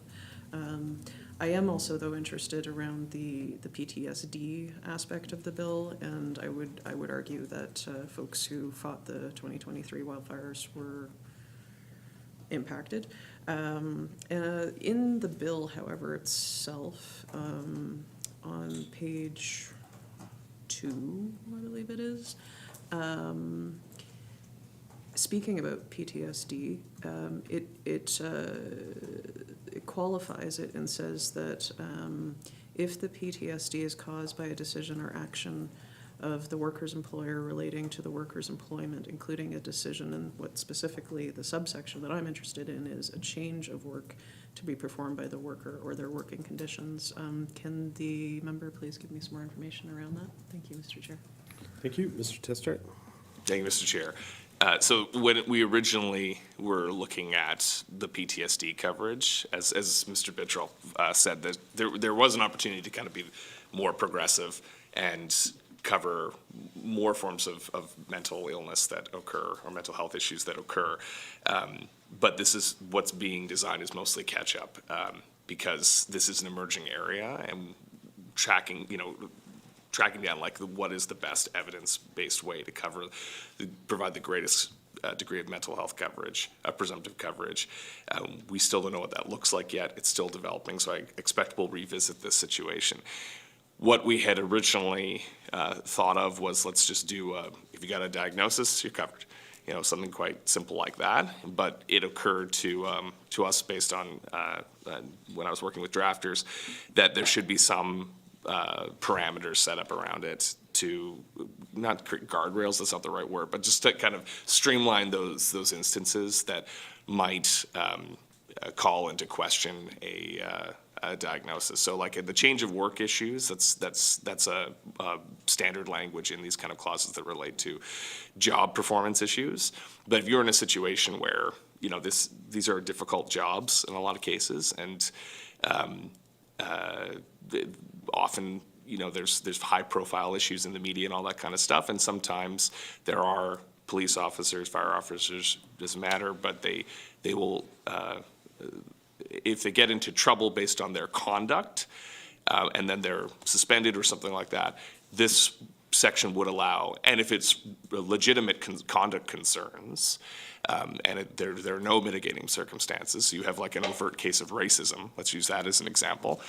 I am also, though, interested around the PTSD aspect of the bill, and I would argue that folks who fought the 2023 wildfires were impacted. In the bill, however, itself, on page 2, I believe it is, speaking about PTSD, it qualifies it and says that if the PTSD is caused by a decision or action of the worker's employer relating to the worker's employment, including a decision, and what specifically the subsection that I'm interested in is a change of work to be performed by the worker or their working conditions. Can the member please give me some more information around that? Thank you, Mr. Chair. Thank you. Mr. Testart. Thank you, Mr. Chair. So when we originally were looking at the PTSD coverage, as Mr. Bittrolff said, that there was an opportunity to kind of be more progressive and cover more forms of mental illness that occur or mental health issues that occur. But this is what's being designed is mostly catch up because this is an emerging area and tracking down like what is the best evidence-based way to provide the greatest degree of mental health coverage, presumptive coverage. We still don't know what that looks like yet. It's still developing, so I expect we'll revisit this situation. What we had originally thought of was let's just do, if you got a diagnosis, you're covered. Something quite simple like that. But it occurred to us based on when I was working with drafters that there should be some parameters set up around it to not create guardrails, that's not the right word, but just to kind of streamline those instances that might call into question a diagnosis. So like the change of work issues, that's a standard language in these kind of clauses that relate to job performance issues. But if you're in a situation where, these are difficult jobs in a lot of cases, and often, there's high profile issues in the media and all that kind of stuff. And sometimes there are police officers, fire officers, doesn't matter, but they will, if they get into trouble based on their conduct, and then they're suspended or something like that, this section would allow, and if it's legitimate conduct concerns, and there are no mitigating circumstances, so you have like an overt case of racism, let's use that as an example,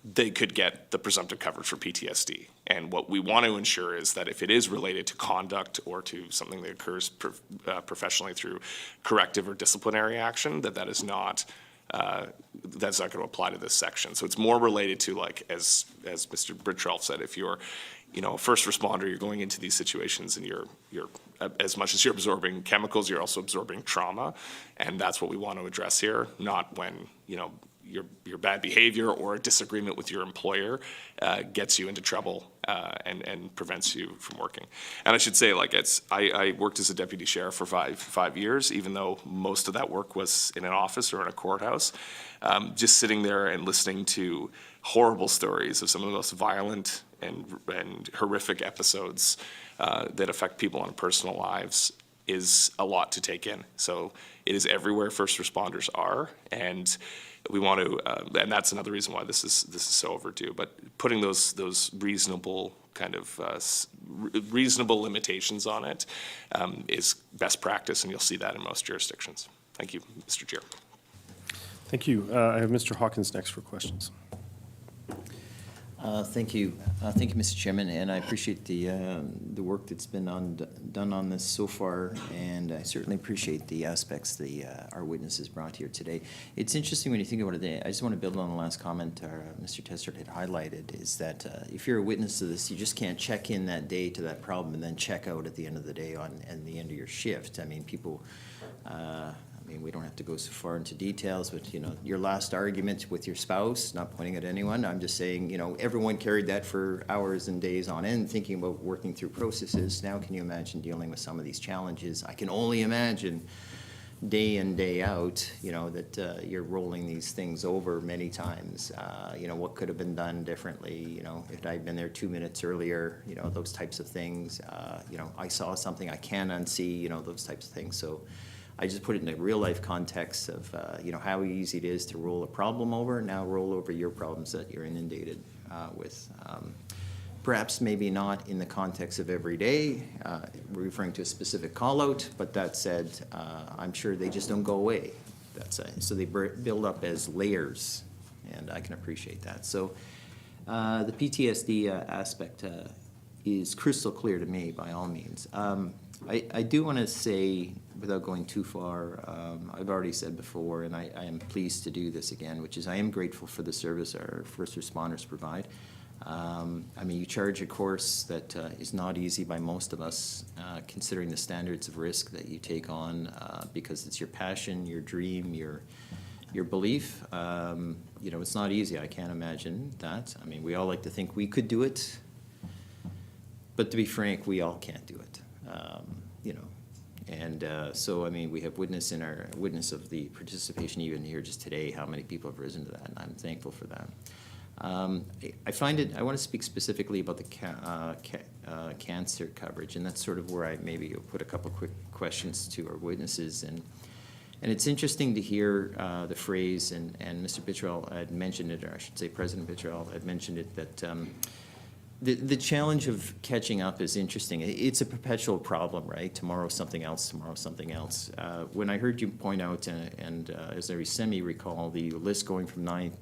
they could get the presumptive coverage for PTSD. And what we want to ensure is that if it is related to conduct or to something that occurs professionally through corrective or disciplinary action, that is not that's not going to apply to this section. So it's more related to, like, as Mr. Bittrolff said, if you're, a first responder, you're going into these situations and you're as much as you're absorbing chemicals, you're also absorbing trauma, and that's what we want to address here. Not when your bad behavior or a disagreement with your employer gets you into trouble and prevents you from working. And I should say, like, I worked as a deputy sheriff for five years, even though most of that work was in an office or in a courthouse. Just sitting there and listening to horrible stories of some of the most violent and horrific episodes that affect people on personal lives is a lot to take in. So it is everywhere first responders are, and we want to, and that's another reason why this is so overdue. But putting those reasonable kind of reasonable limitations on it is best practice, and you'll see that in most jurisdictions. Thank you, Mr. Chair. Thank you. I have Mr. Hawkins next for questions. Thank you, Mr. Chairman, and I appreciate the work that's been done on this so far, and I certainly appreciate the aspects our witnesses brought here today. It's interesting when you think about it. I just want to build on the last comment Mr. Testert had highlighted, is that if you're a witness to this, you just can't check in that day to that problem and then check out at the end of the day and the end of your shift. I mean, people. We don't have to go so far into details, but, your last argument with your spouse, not pointing at anyone, I'm just saying, everyone carried that for hours and days on end, thinking about working through processes. Now, can you imagine dealing with some of these challenges? I can only imagine day in, day out, that you're rolling these things over many times. What could have been done differently, if I'd been there 2 minutes earlier, those types of things. I saw something I can unsee, those types of things. So I just put it in a real-life context of, how easy it is to roll a problem over. Now roll over your problems that you're inundated with. Perhaps maybe not in the context of every day, referring to a specific call-out, but that said, I'm sure they just don't go away. So they build up as layers, and I can appreciate that. So the PTSD aspect is crystal clear to me, by all means. I do want to say, without going too far, I've already said before, and I am pleased to do this again, which is I am grateful for the service our first responders provide. You charge a course that is not easy by most of us, considering the standards of risk that you take on, because it's your passion, your dream, your belief. It's not easy. I can't imagine that. We all like to think we could do it, but to be frank, we all can't do it. And so, I mean, we have witness of the participation even here just today, how many people have risen to that, and I'm thankful for that. I find it, I want to speak specifically about the cancer coverage, and that's sort of where I maybe put a couple quick questions to our witnesses. And it's interesting to hear the phrase, and Mr. Bittrolff had mentioned it, or I should say President Bittrolff had mentioned it, that the challenge of catching up is interesting. It's a perpetual problem, right? Tomorrow something else, tomorrow something else. When I heard you point out, and as I semi-recall, the list going from 9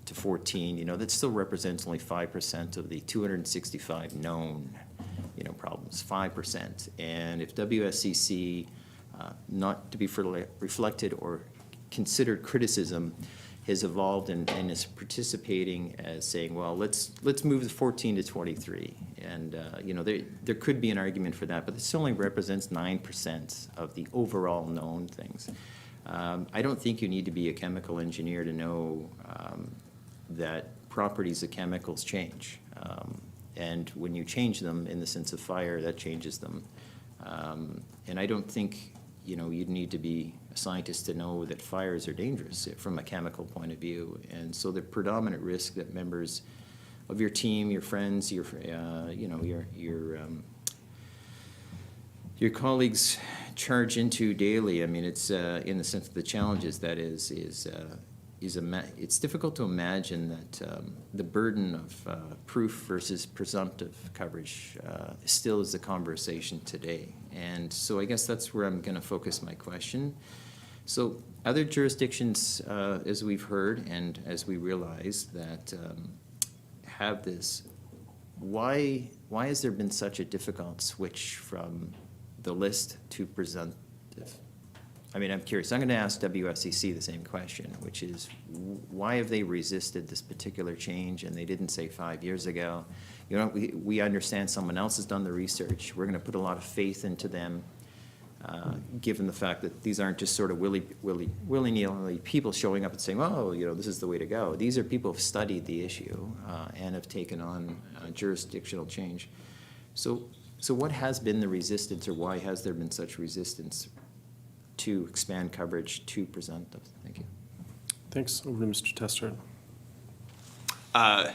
to 14, you know, that still represents only 5% of the 265 known, you know, problems, 5%. And if WSCC, not to be reflected or considered criticism, has evolved and is participating as saying, well, let's move the 14 to 23. And, you know, there could be an argument for that, but this only represents 9% of the overall known things. I don't think you need to be a chemical engineer to know that properties of chemicals change. And when you change them in the sense of fire, that changes them. And I don't think, you know, you'd need to be a scientist to know that fires are dangerous from a chemical point of view. And so the predominant risk that members of your team, your friends, your you know, your colleagues charge into daily, I mean, it's in the sense of the challenges that it's difficult to imagine that the burden of proof versus presumptive coverage still is the conversation today. And so I guess that's where I'm going to focus my question. So other jurisdictions, as we've heard and as we realize that have this, why has there been such a difficult switch from the list to presumptive? I mean, I'm curious. I'm going to ask WSCC the same question, which is, why have they resisted this particular change? And they didn't say 5 years ago. You know, we understand someone else has done the research. We're going to put a lot of faith into them, given the fact that these aren't just sort of willy-nilly people showing up and saying, oh, you know, this is the way to go. These are people who have studied the issue and have taken on jurisdictional change. So what has been the resistance, or why has there been such resistance to expand coverage to presumptive? Thank you. Thanks. Over to Mr. Testard. I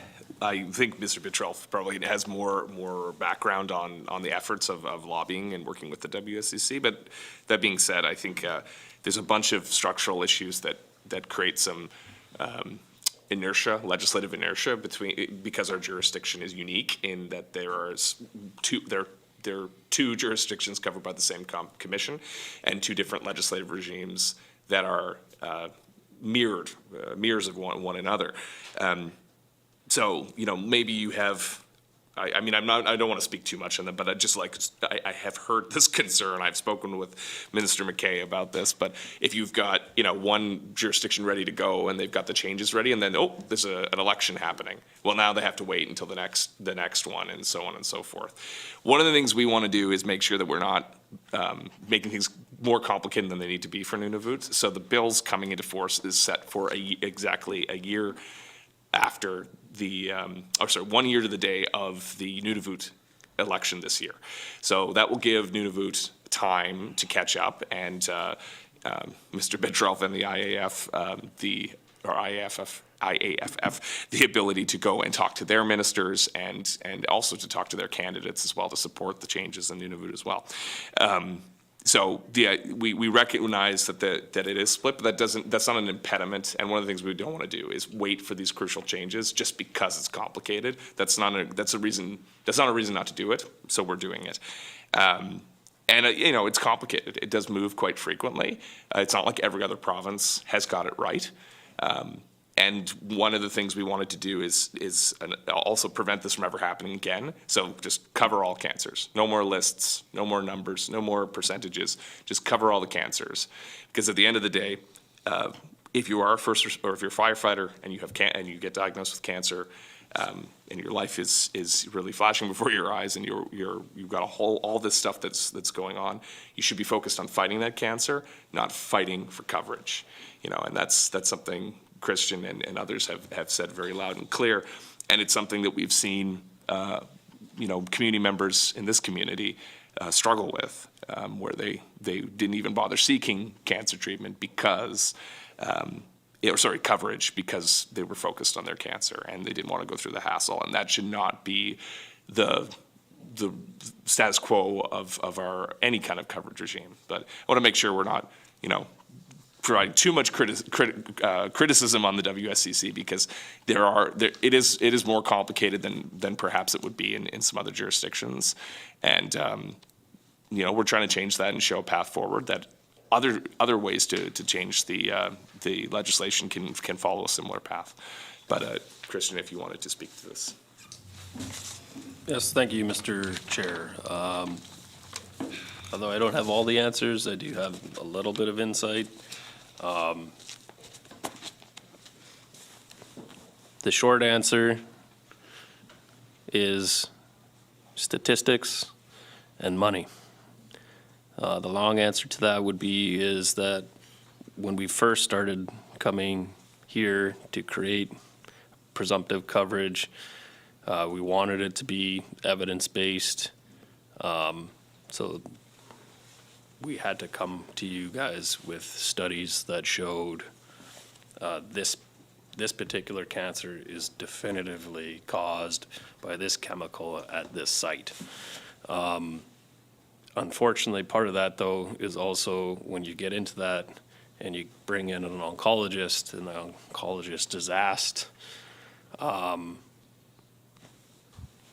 think Mr. Bittrolff probably has more background on the efforts of lobbying and working with the WSCC. But that being said, I think there's a bunch of structural issues that create some inertia, legislative inertia, because our jurisdiction is unique in that there are two jurisdictions covered by the same commission and two different legislative regimes that are mirrors of one another. So, you know, maybe you have, I mean, I don't want to speak too much on them, but I have heard this concern. I've spoken with Minister McKay about this, but if you've got, you know, one jurisdiction ready to go and they've got the changes ready, and then, oh, there's an election happening. Well, now they have to wait until the next one, and so on and so forth. One of the things we want to do is make sure that we're not making things more complicated than they need to be for Nunavut. So the bill's coming into force is set for exactly a year after the, 1 year to the day of the Nunavut election this year. So that will give Nunavut time to catch up, and Mr. Bittrolff and the IAFF, the ability to go and talk to their ministers and also to talk to their candidates as well, to support the changes in Nunavut as well. So we recognize that it is split, but that's not an impediment. And one of the things we don't want to do is wait for these crucial changes just because it's complicated. That's not a reason not to do it. So we're doing it. And you know, it's complicated. It does move quite frequently. It's not like every other province has got it right. And one of the things we wanted to do is also prevent this from ever happening again. So just cover all cancers. No more lists, no more numbers, no more percentages. Just cover all the cancers. Because at the end of the day, if you are if you're a firefighter and you get diagnosed with cancer, and your life is really flashing before your eyes, and you've got all this stuff that's going on, you should be focused on fighting that cancer, not fighting for coverage. You know, and that's something Christian and others have said very loud and clear, and it's something that we've seen, you know, community members in this community struggle with, where they didn't even bother seeking cancer treatment because, coverage, because they were focused on their cancer and they didn't want to go through the hassle. And that should not be the status quo of our any kind of coverage regime. But I want to make sure we're not, providing too much criticism on the WSCC, because it is more complicated than perhaps it would be in some other jurisdictions. And we're trying to change that and show a path forward that other ways to change the legislation can follow a similar path. But Christian, if you wanted to speak to this. Yes, thank you, Mr. Chair. Although I don't have all the answers, I do have a little bit of insight. The short answer is statistics and money. The long answer to that is that when we first started coming here to create presumptive coverage, we wanted it to be evidence-based. So we had to come to you guys with studies that showed this particular cancer is definitively caused by this chemical at this site. Unfortunately, part of that, though, is also when you get into that and you bring in an oncologist and the oncologist is asked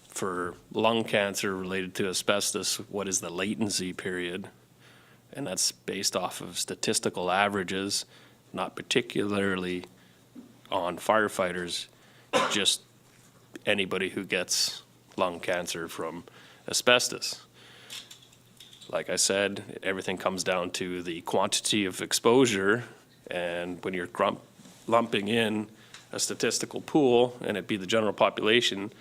for lung cancer related to asbestos, what is the latency period? And that's based off of statistical averages, not particularly on firefighters, just anybody who gets lung cancer from asbestos. Like I said, everything comes down to the quantity of exposure, and when you're lumping in a statistical pool, and it be the general population,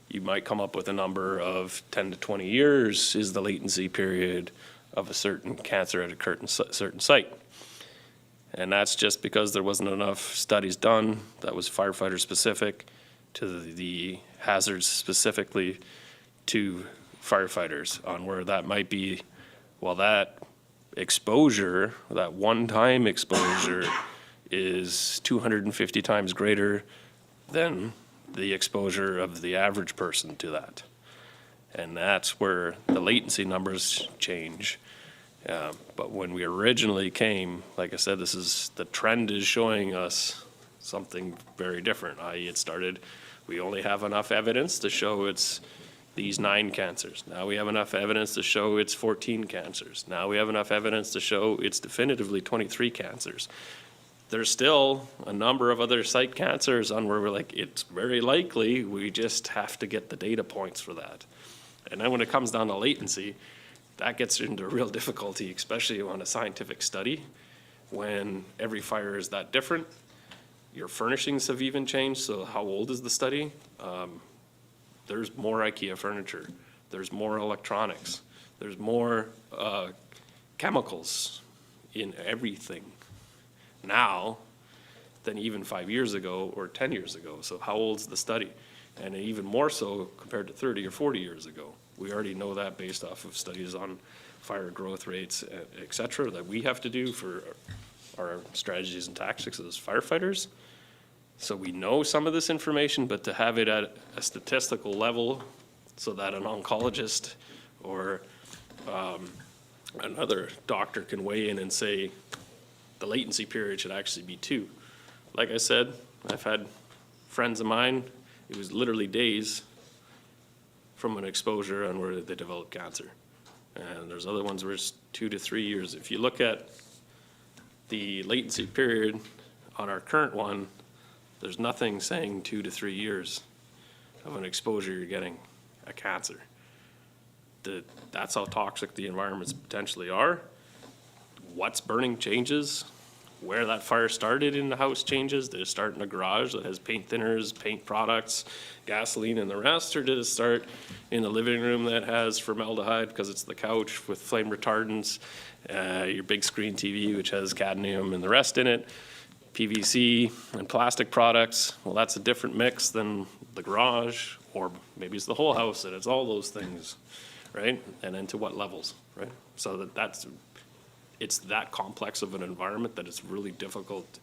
you might come up with a number of 10 to 20 years is the latency period of a certain cancer at a certain site. And that's just because there wasn't enough studies done that was firefighter specific to the hazards specifically to firefighters on where that might be. Well, that exposure, that one-time exposure is 250 times greater than the exposure of the average person to that. And that's where the latency numbers change. But when we originally came, like I said, the trend is showing us something very different, i.e. we only have enough evidence to show it's these 9 cancers. Now we have enough evidence to show it's 14 cancers. Now we have enough evidence to show it's definitively 23 cancers. There's still a number of other site cancers on where we're like, it's very likely, we just have to get the data points for that. And then when it comes down to latency, that gets into real difficulty, especially on a scientific study, when every fire is that different. Your furnishings have even changed, so how old is the study? There's more IKEA furniture, there's more electronics, there's more chemicals in everything now than even 5 years ago or 10 years ago. So how old's the study? And even more so compared to 30 or 40 years ago. We already know that based off of studies on fire growth rates, et cetera, that we have to do for our strategies and tactics as firefighters. So we know some of this information, but to have it at a statistical level so that an oncologist or another doctor can weigh in and say the latency period should actually be 2. Like I said, I've had friends of mine, it was literally days from an exposure on where they developed cancer. And there's other ones where it's 2 to 3 years. If you look at the latency period on our current one, there's nothing saying 2 to 3 years of an exposure you're getting a cancer. That's how toxic the environments potentially are. What's burning changes. Where that fire started in the house changes. Did it start in a garage that has paint thinners, paint products, gasoline, and the rest? Or did it start in the living room that has formaldehyde because it's the couch with flame retardants, your big screen TV which has cadmium and the rest in it, PVC and plastic products? Well, that's a different mix than the garage, or maybe it's the whole house and it's all those things. right? And then to what levels, right? So it's that complex of an environment that it's really difficult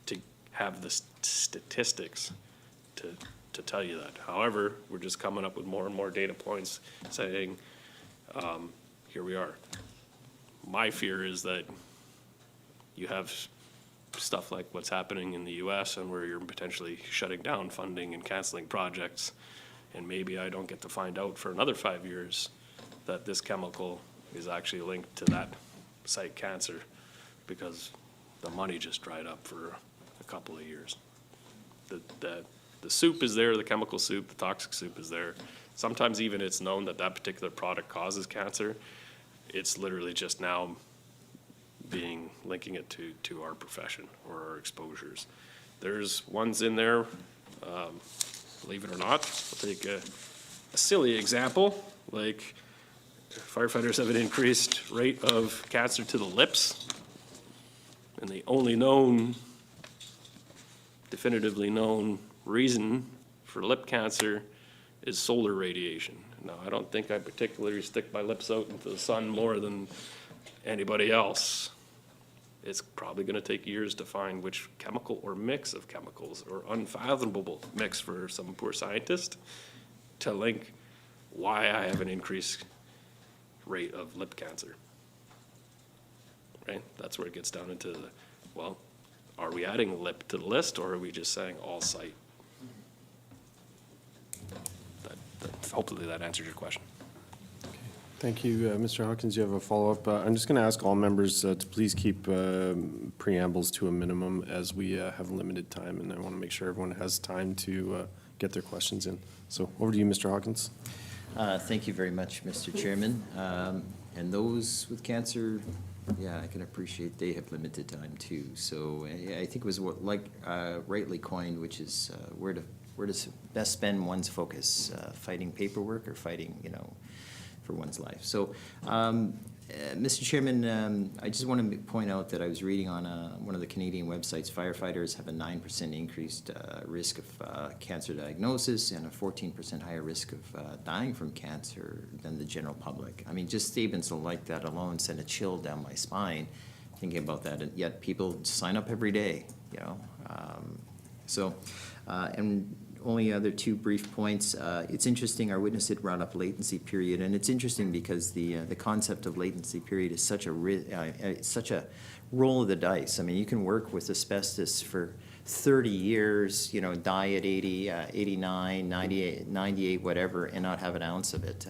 to have the statistics to tell you that. However, we're just coming up with more and more data points saying, here we are. My fear is that you have stuff like what's happening in the US and where you're potentially shutting down funding and canceling projects, and maybe I don't get to find out for another 5 years that this chemical is actually linked to that site cancer because the money just dried up for a couple of years. The soup is there, the chemical soup, the toxic soup is there. Sometimes even it's known that that particular product causes cancer. It's literally just now linking it to our profession or our exposures. There's ones in there, believe it or not, I'll take a silly example, like firefighters have an increased rate of cancer to the lips, and the only definitively known reason for lip cancer is solar radiation. Now, I don't think I particularly stick my lips out into the sun more than anybody else. It's probably going to take years to find which chemical or mix of chemicals or unfathomable mix for some poor scientist to link why I have an increased rate of lip cancer. Right? That's where it gets down into well, are we adding lip to the list or are we just saying all site? Hopefully that answers your question. Thank you, Mr. Hawkins. You have a follow-up. I'm just going to ask all members to please keep preambles to a minimum as we have limited time, and I want to make sure everyone has time to get their questions in. So over to you, Mr. Hawkins. Thank you very much, Mr. Chairman. And those with cancer, yeah, I can appreciate they have limited time too. So I think it was what rightly coined, which is where to best spend one's focus, fighting paperwork or fighting, for one's life. So, Mr. Chairman, I just want to point out that I was reading on one of the Canadian websites, firefighters have a 9% increased risk of cancer diagnosis and a 14% higher risk of dying from cancer than the general public. I mean, just statements like that alone send a chill down my spine thinking about that, and yet people sign up every day, and only other two brief points. It's interesting, our witness had brought up latency period, and it's interesting because the concept of latency period is such a roll of the dice. I mean, you can work with asbestos for 30 years, die at 80, 89, 98, 98, whatever, and not have an ounce of it.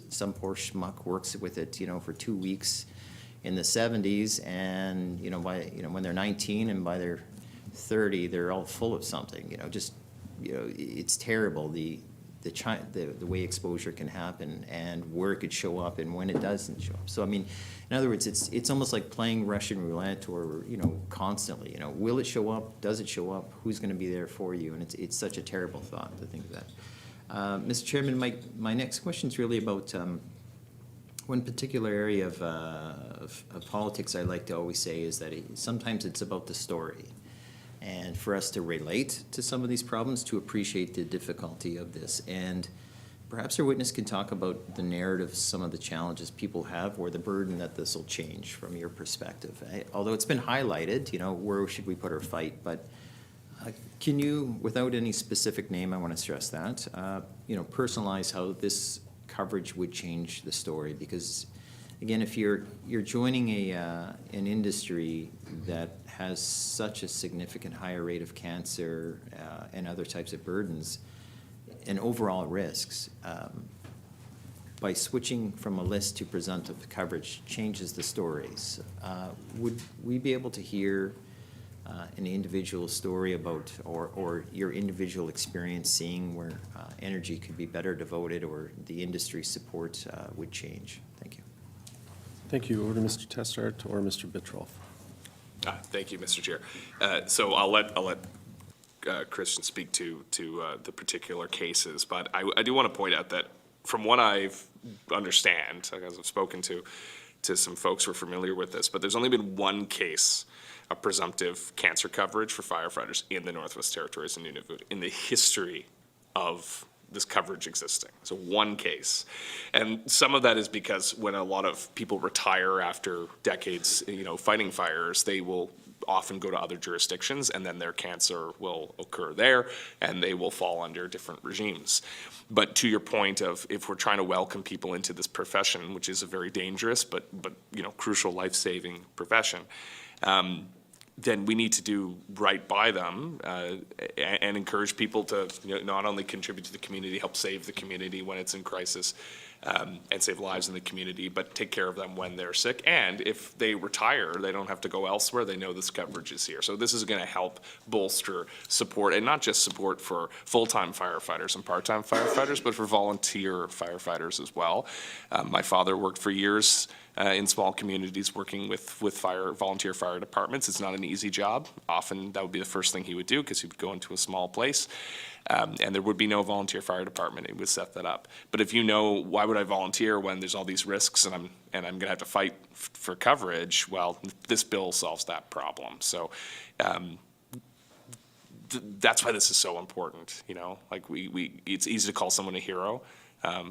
Some poor schmuck works with it, for 2 weeks in the 70s, and when they're 19 and by their 30, they're all full of something. It's terrible the way exposure can happen and where it could show up and when it doesn't show up. So I mean, in other words, it's almost like playing Russian roulette or constantly. Will it show up? Does it show up? Who's going to be there for you? And it's such a terrible thought to think of that. Mr. Chairman, my next question is really about one particular area of politics. I like to always say is that sometimes it's about the story. And for us to relate to some of these problems, to appreciate the difficulty of this. And perhaps our witness can talk about the narrative, some of the challenges people have, or the burden that this will change from your perspective. Although it's been highlighted, where should we put our fight? But can you, without any specific name, I want to stress that, personalize how this coverage would change the story? Because again, if you're joining an industry that has such a significant higher rate of cancer and other types of burdens and overall risks, by switching from a list to presumptive coverage changes the stories. Would we be able to hear an individual story about, or your individual experience seeing where energy could be better devoted or the industry support would change? Thank you. Thank you. Over to Mr. Testart or Mr. Bittrolff. Thank you, Mr. Chair. So I'll let Christian speak to the particular cases, but I do want to point out that from what I understand, as I've spoken to some folks who are familiar with this, but there's only been one case of presumptive cancer coverage for firefighters in the Northwest Territories and Nunavut in the history of this coverage existing. So one case. And some of that is because when a lot of people retire after decades, fighting fires, they will often go to other jurisdictions, and then their cancer will occur there, and they will fall under different regimes. But to your point of, if we're trying to welcome people into this profession, which is a very dangerous but crucial life-saving profession, then we need to do right by them and encourage people to not only contribute to the community, help save the community when it's in crisis, and save lives in the community, but take care of them when they're sick. And if they retire, they don't have to go elsewhere. They know this coverage is here. So this is going to help bolster support, and not just support for full-time firefighters and part-time firefighters, but for volunteer firefighters as well. My father worked for years in small communities working with volunteer fire departments. It's not an easy job. Often that would be the first thing he would do, because he would go into a small place. And there would be no volunteer fire department. It would set that up. But if why would I volunteer when there's all these risks and I'm going to have to fight for coverage? Well, this bill solves that problem. So that's why this is so important. Like it's easy to call someone a hero,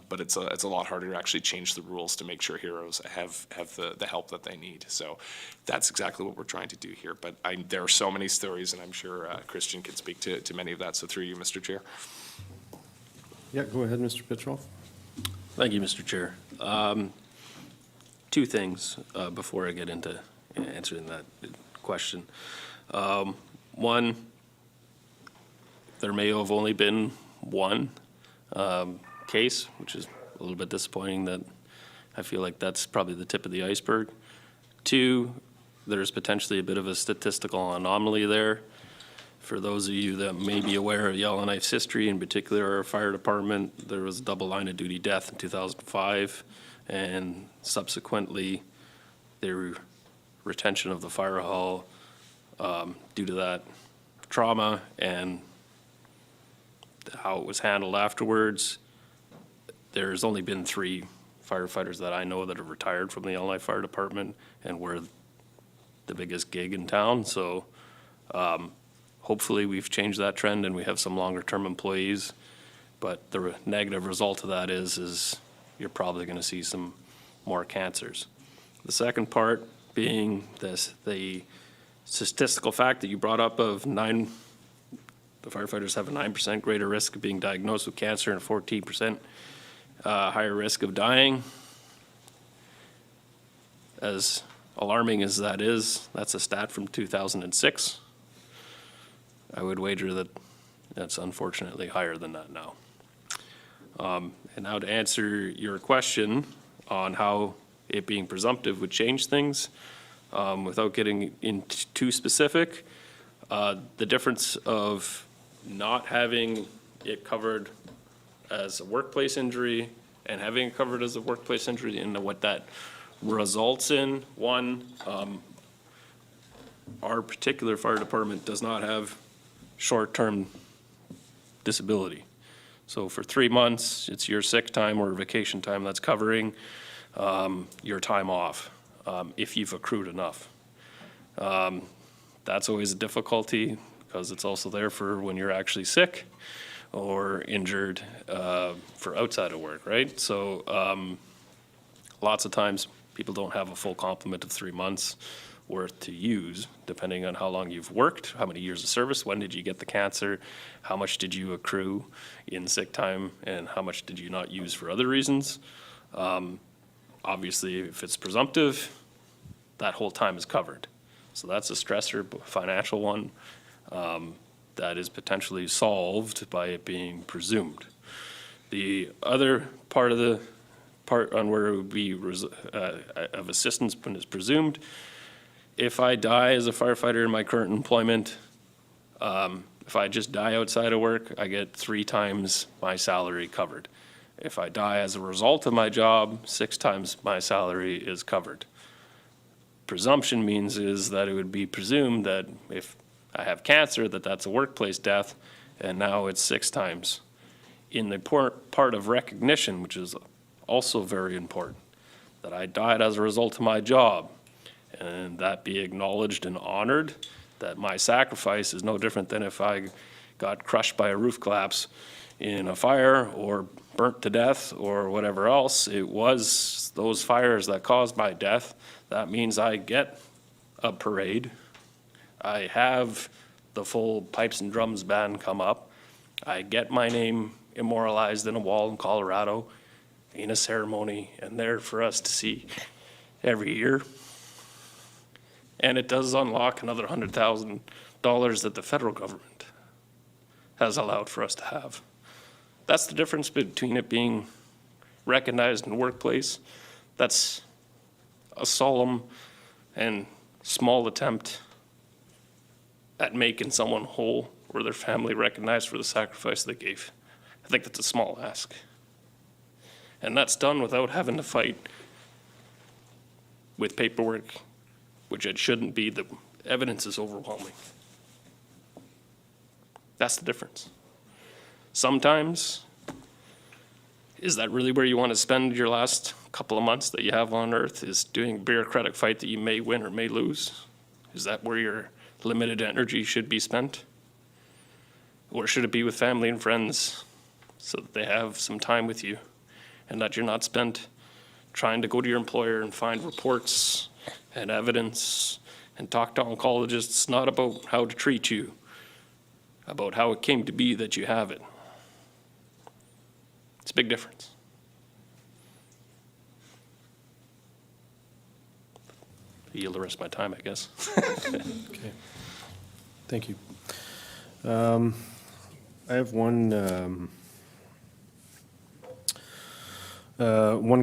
but it's a lot harder to actually change the rules to make sure heroes have the help that they need. So that's exactly what we're trying to do here. But there are so many stories, and I'm sure Christian can speak to many of that. So through you, Mr. Chair. Yeah, go ahead, Mr. Bittrolff. Thank you, Mr. Chair. Two things before I get into answering that question. One, there may have only been one case, which is a little bit disappointing. That I feel like that's probably the tip of the iceberg. Two, there's potentially a bit of a statistical anomaly there. For those of you that may be aware of Yellowknife's history, in particular our fire department, there was a double line of duty death in 2005, and subsequently their retention of the fire hall due to that trauma and how it was handled afterwards. There's only been 3 firefighters that I know that have retired from the Yellowknife Fire Department, and we're the biggest gig in town. So hopefully we've changed that trend and we have some longer term employees. But the negative result of that is you're probably going to see some more cancers. The second part being the statistical fact that you brought up of the firefighters have a 9% greater risk of being diagnosed with cancer and a 14% higher risk of dying. As alarming as that is, that's a stat from 2006. I would wager that that's unfortunately higher than that now. And now to answer your question on how it being presumptive would change things, without getting into too specific, the difference of not having it covered as a workplace injury and having it covered as a workplace injury, and what that results in. One, our particular fire department does not have short-term disability. So for 3 months, it's your sick time or vacation time that's covering your time off, if you've accrued enough. That's always a difficulty, because it's also there for when you're actually sick or injured for outside of work, right? So lots of times people don't have a full complement of 3 months worth to use, depending on how long you've worked, how many years of service, when did you get the cancer, how much did you accrue in sick time, and how much did you not use for other reasons. Obviously, if it's presumptive, that whole time is covered. So that's a stressor, financial one, that is potentially solved by it being presumed. The other part on where it would be of assistance when it's presumed, if I die as a firefighter in my current employment, if I just die outside of work, I get 3 times my salary covered. If I die as a result of my job, 6 times my salary is covered. Presumption means is that it would be presumed that if I have cancer, that's a workplace death, and now it's 6 times. In the part of recognition, which is also very important, that I died as a result of my job, and that be acknowledged and honored, that my sacrifice is no different than if I got crushed by a roof collapse in a fire or burnt to death or whatever else. It was those fires that caused my death. That means I get a parade. I have the full pipes and drums band come up. I get my name immortalized in a wall in Colorado in a ceremony, and there for us to see every year. And it does unlock another $100,000 that the federal government has allowed for us to have. That's the difference between it being recognized in the workplace. That's a solemn and small attempt at making someone whole or their family recognized for the sacrifice they gave. I think that's a small ask. And that's done without having to fight with paperwork, which it shouldn't be. The evidence is overwhelming. That's the difference. Sometimes, is that really where you want to spend your last couple of months that you have on earth, is doing a bureaucratic fight that you may win or may lose? Is that where your limited energy should be spent? Or should it be with family and friends so that they have some time with you and that you're not spent trying to go to your employer and find reports and evidence and talk to oncologists, not about how to treat you, about how it came to be that you have it. It's a big difference. I yield the rest of my time, I guess. Okay. Thank you. I have one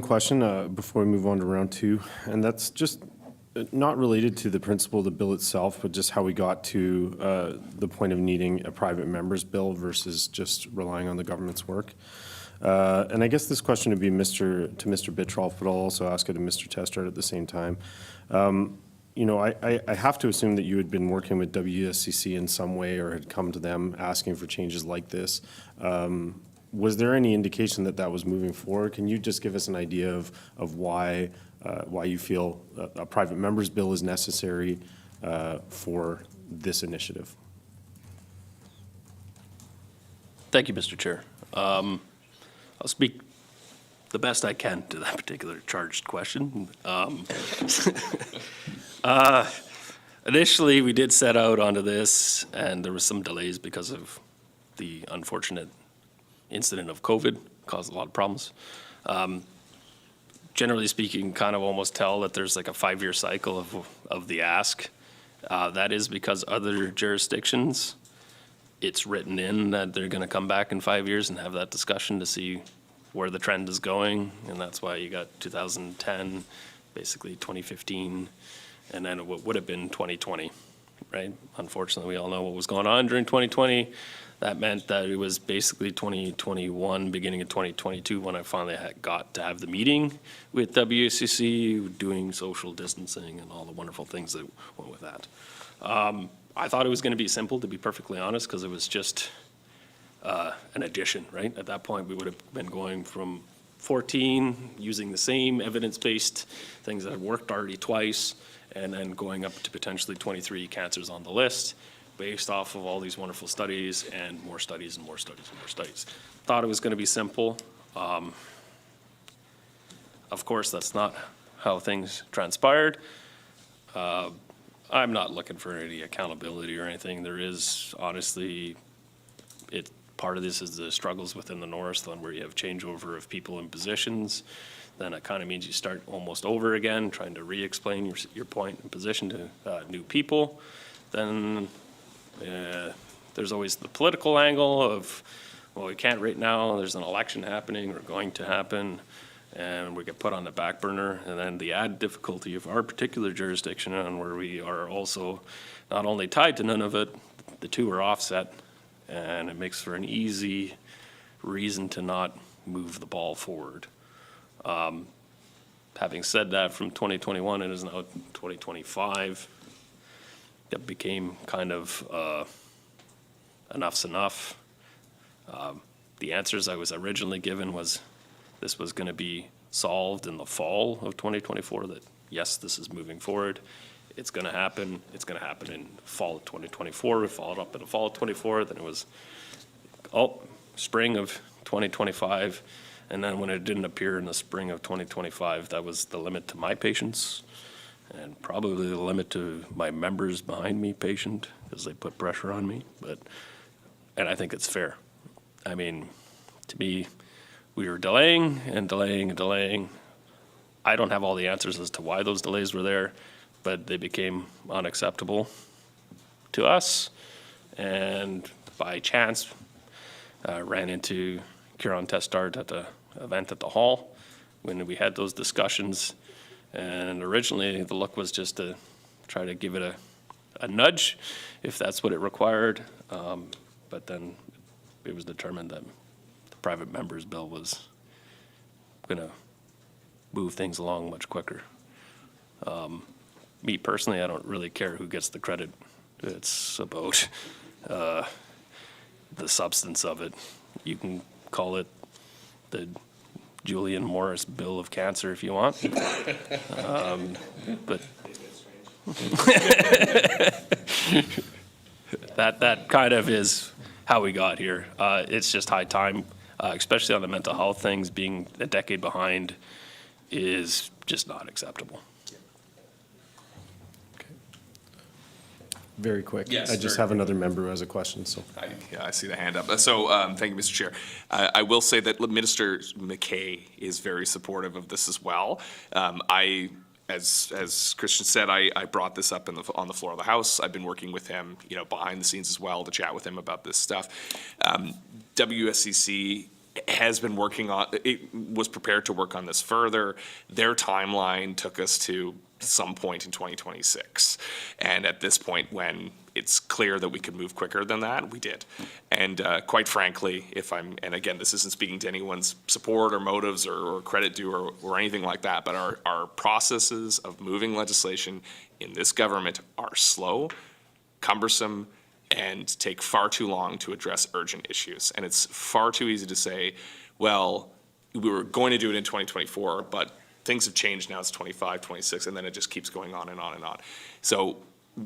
question before we move on to round two, and that's just not related to the principle of the bill itself, but just how we got to the point of needing a private member's bill versus just relying on the government's work. And I guess this question would be to Mr. Bittrolff, but I'll also ask it to Mr. Testard at the same time. You know, I have to assume that you had been working with WSCC in some way or had come to them asking for changes like this. Was there any indication that that was moving forward? Can you just give us an idea of why you feel a private member's bill is necessary for this initiative? Thank you, Mr. Chair. I'll speak the best I can to that particular charged question. Initially, we did set out onto this, and there was some delays because of the unfortunate incident of COVID, caused a lot of problems. Generally speaking, kind of almost tell that there's like a 5-year cycle of the ask. That is because other jurisdictions, it's written in that they're going to come back in 5 years and have that discussion to see where the trend is going, and that's why you got 2010, basically 2015, and then what would have been 2020, right? Unfortunately, we all know what was going on during 2020. That meant that it was basically 2021, beginning of 2022, when I finally got to have the meeting with WCC, doing social distancing and all the wonderful things that went with that. I thought it was going to be simple, to be perfectly honest, because it was just an addition, right? At that point, we would have been going from 14, using the same evidence-based things that had worked already twice, and then going up to potentially 23 cancers on the list, based off of all these wonderful studies and more studies and more studies and more studies. Thought it was going to be simple. Of course, that's not how things transpired. I'm not looking for any accountability or anything. There is, honestly, part of this is the struggles within the North, on where you have changeover of people in positions. Then it kind of means you start almost over again, trying to re-explain your point and position to new people. Then there's always the political angle of, well, we can't right now, there's an election happening or going to happen, and we get put on the back burner. And then the added difficulty of our particular jurisdiction, and where we are also not only tied to none of it, the two are offset, and it makes for an easy reason to not move the ball forward. Having said that, from 2021, it is now 2025. That became kind of enough's enough. The answers I was originally given was this was going to be solved in the fall of 2024, that yes, this is moving forward. it's going to happen. It's going to happen in fall of 2024. We followed up in the fall of 24. Then it was, spring of 2025. And then when it didn't appear in the spring of 2025, that was the limit to my patients and probably the limit to my members behind me patient because they put pressure on me. And I think it's fair. I mean, to me, we were delaying and delaying and delaying. I don't have all the answers as to why those delays were there, but they became unacceptable to us. And by chance, ran into Kieran Testart at the event at the hall when we had those discussions. And originally, the look was just to try to give it a nudge, if that's what it required. But then it was determined that the private members bill was going to move things along much quicker. Me personally, I don't really care who gets the credit. It's about the substance of it. You can call it the Julian Morris Bill of Cancer if you want. But that kind of is how we got here. It's just high time, especially on the mental health things. Being a decade behind is just not acceptable. Very quick. Yes, I just very have another member who has a question, so. I see the hand up. So, thank you, Mr. Chair. I will say that Minister McKay is very supportive of this as well. As Christian said, I brought this up on the floor of the House. I've been working with him, behind the scenes as well to chat with him about this stuff. WSCC has been was prepared to work on this further. Their timeline took us to some point in 2026. And at this point, when it's clear that we could move quicker than that, we did. And quite frankly, and again, this isn't speaking to anyone's support or motives or credit due or anything like that, but our processes of moving legislation in this government are slow, cumbersome, and take far too long to address urgent issues. And it's far too easy to say, well, we were going to do it in 2024, but things have changed now, it's 25, 26, and then it just keeps going on and on and on. So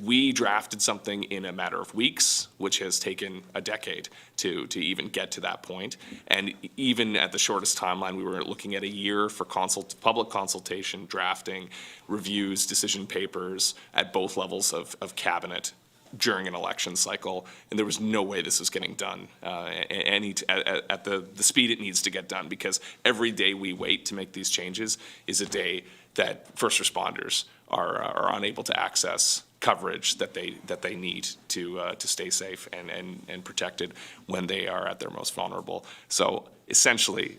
we drafted something in a matter of weeks, which has taken a decade to even get to that point. And even at the shortest timeline, we were looking at a year for public consultation, drafting, reviews, decision papers at both levels of cabinet during an election cycle, and there was no way this was getting done at the speed it needs to get done, because every day we wait to make these changes is a day that first responders are unable to access coverage that they need to stay safe and protected when they are at their most vulnerable. So essentially,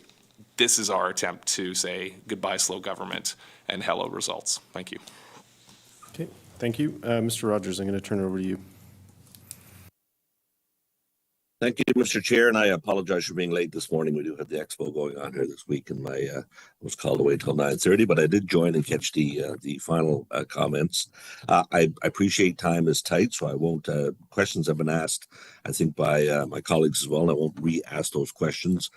this is our attempt to say goodbye slow government and hello results. Thank you. Okay, thank you. Mr. Rogers, I'm going to turn it over to you. Thank you, Mr. Chair, and I apologize for being late this morning. We do have the expo going on here this week, and I was called away till 9:30, but I did join and catch the final comments. I appreciate time is tight, so I won't. Questions have been asked, I think, by my colleagues as well, and I won't re-ask those questions.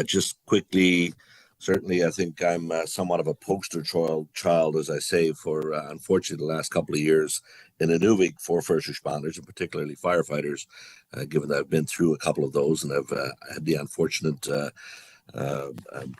Just quickly. Certainly, I think I'm somewhat of a poster child, as I say, for unfortunately the last couple of years in Inuvik for first responders and particularly firefighters, given that I've been through a couple of those and I've had the unfortunate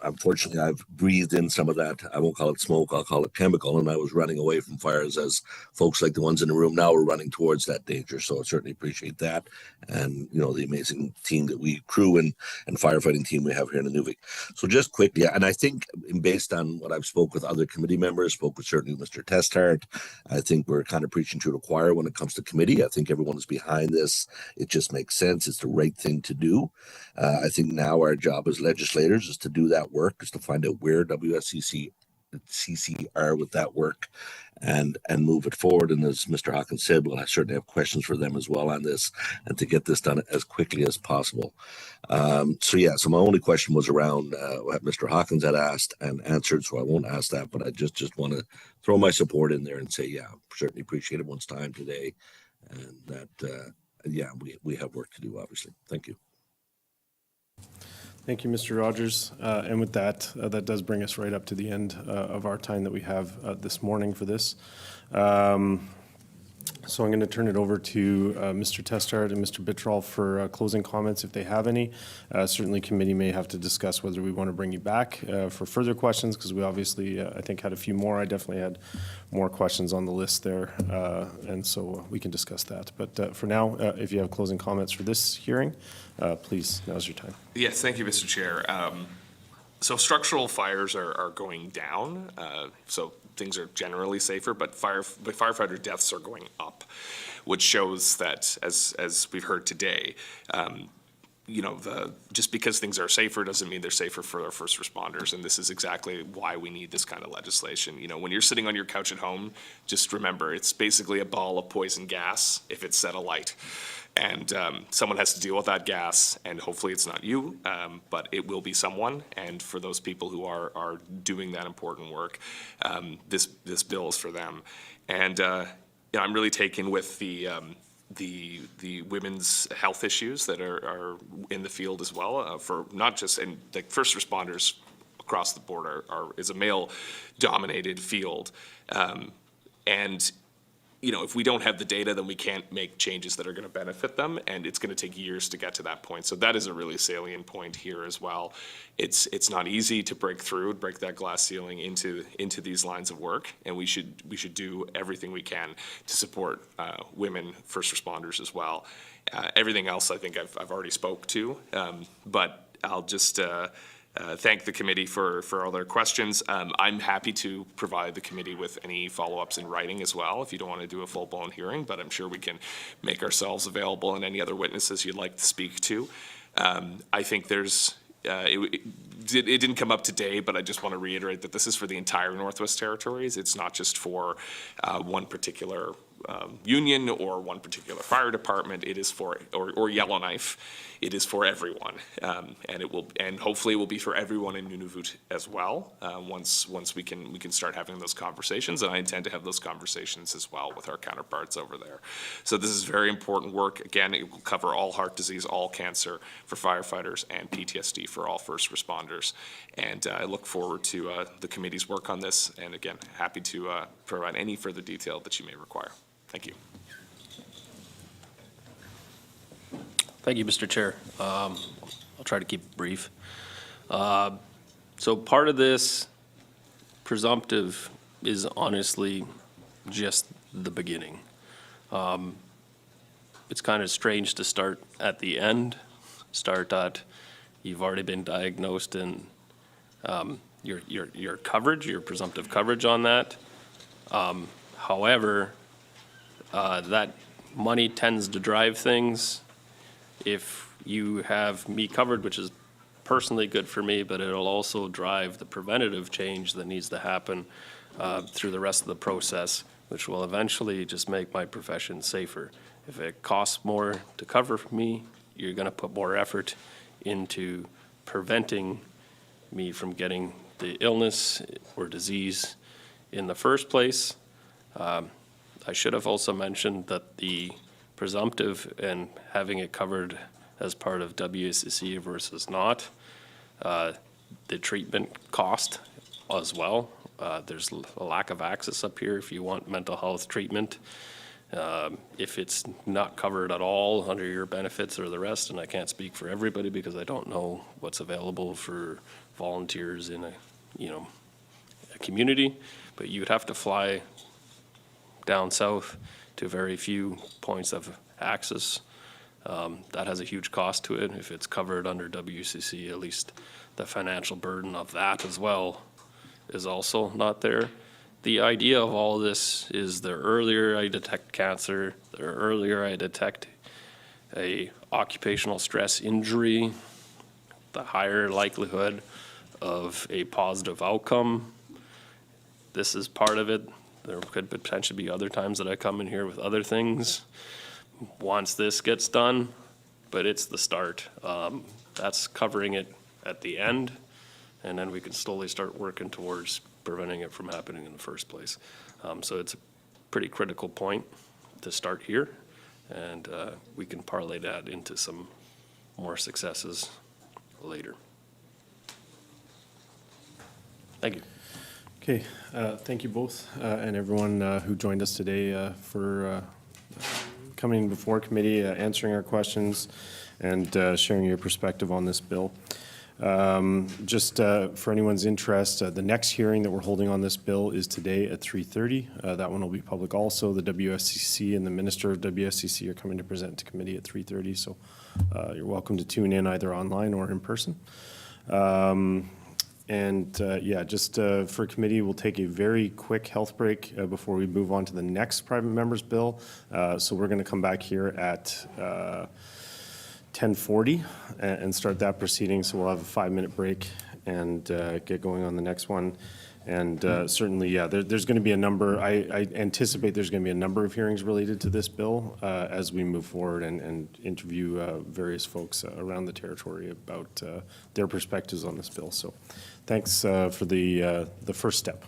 unfortunately, I've breathed in some of that. I won't call it smoke, I'll call it chemical. And I was running away from fires as folks like the ones in the room now are running towards that danger. So I certainly appreciate that. And, the amazing team that crew and firefighting team we have here in Inuvik. So just quickly, and I think based on what I've spoke with other committee members, spoke with certainly Mr. Testart, I think we're kind of preaching to the choir when it comes to committee. I think everyone is behind this. It just makes sense. It's the right thing to do. I think now our job as legislators is to do that work, is to find out where WSCC are with that work and move it forward. And as Mr. Hawkins said, well, I certainly have questions for them as well on this and to get this done as quickly as possible. So my only question was around what Mr. Hawkins had asked and answered, so I won't ask that, but I just want to throw my support in there and say, certainly appreciate everyone's time today, and that, we have work to do, obviously. Thank you. Thank you, Mr. Rogers. And with that, that does bring us right up to the end of our time that we have this morning for this. So I'm going to turn it over to Mr. Testard and Mr. Bittrolff for closing comments if they have any. Certainly, committee may have to discuss whether we want to bring you back for further questions, because we obviously, I think, had a few more. I definitely had more questions on the list there, and so we can discuss that. But for now, if you have closing comments for this hearing, please, now's your time. Yes, thank you, Mr. Chair. So structural fires are going down, so things are generally safer, but firefighter deaths are going up, which shows that, as we've heard today, just because things are safer doesn't mean they're safer for our first responders, and this is exactly why we need this kind of legislation. When you're sitting on your couch at home, just remember, it's basically a ball of poison gas if it's set alight. And someone has to deal with that gas, and hopefully it's not you, but it will be someone. And for those people who are doing that important work, this bill is for them. And I'm really taken with the women's health issues that are in the field as well, for not just, and like first responders across the board is a male-dominated field. And if we don't have the data, then we can't make changes that are going to benefit them, and it's going to take years to get to that point. So that is a really salient point here as well. It's not easy to break that glass ceiling into these lines of work, and we should do everything we can to support women first responders as well. Everything else I think I've already spoke to, but I'll just thank the committee for all their questions. I'm happy to provide the committee with any follow-ups in writing as well, if you don't want to do a full-blown hearing, but I'm sure we can make ourselves available and any other witnesses you'd like to speak to. I think there's, it didn't come up today, but I just want to reiterate that this is for the entire Northwest Territories. It's not just for one particular union or one particular fire department. It is for, or Yellowknife. It is for everyone, and hopefully it will be for everyone in Nunavut as well. Once we can start having those conversations, and I intend to have those conversations as well with our counterparts over there. So this is very important work. Again, it will cover all heart disease, all cancer for firefighters, and PTSD for all first responders. And I look forward to the committee's work on this. And again, happy to provide any further detail that you may require. Thank you. Thank you, Mr. Chair. I'll try to keep it brief. So part of this presumptive is honestly just the beginning. It's kind of strange to start at the end, start at you've already been diagnosed and your coverage, your presumptive coverage on that. However, that money tends to drive things. If you have me covered, which is personally good for me, but it'll also drive the preventative change that needs to happen through the rest of the process, which will eventually just make my profession safer. If it costs more to cover me, you're going to put more effort into preventing me from getting the illness or disease in the first place. I should have also mentioned that the presumptive and having it covered as part of WCC versus not, the treatment cost as well. There's a lack of access up here if you want mental health treatment. If it's not covered at all under your benefits or the rest, and I can't speak for everybody because I don't know what's available for volunteers in a community, but you'd have to fly down south to very few points of access. That has a huge cost to it. If it's covered under WCC, at least the financial burden of that as well is also not there. The idea of all this is the earlier I detect cancer, the earlier I detect a occupational stress injury, the higher likelihood of a positive outcome. This is part of it. There could potentially be other times that I come in here with other things once this gets done, but it's the start. That's covering it at the end, and then we can slowly start working towards preventing it from happening in the first place. So it's a pretty critical point to start here, and we can parlay that into some more successes later. Thank you. Okay, thank you both, and everyone who joined us today for coming before committee, answering our questions, and sharing your perspective on this bill. Just for anyone's interest, the next hearing that we're holding on this bill is today at 3:30. That one will be public also. The WSCC and the Minister of WSCC are coming to present to committee at 3:30, so you're welcome to tune in either online or in person. Yeah, just for committee, we'll take a very quick health break before we move on to the next private members bill. So we're going to come back here at 10:40 and start that proceeding. So we'll have a 5-minute break and get going on the next one. And certainly, yeah, there's going to be a number, I anticipate there's going to be a number of hearings related to this bill as we move forward and interview various folks around the territory about their perspectives on this bill. So thanks for the first step.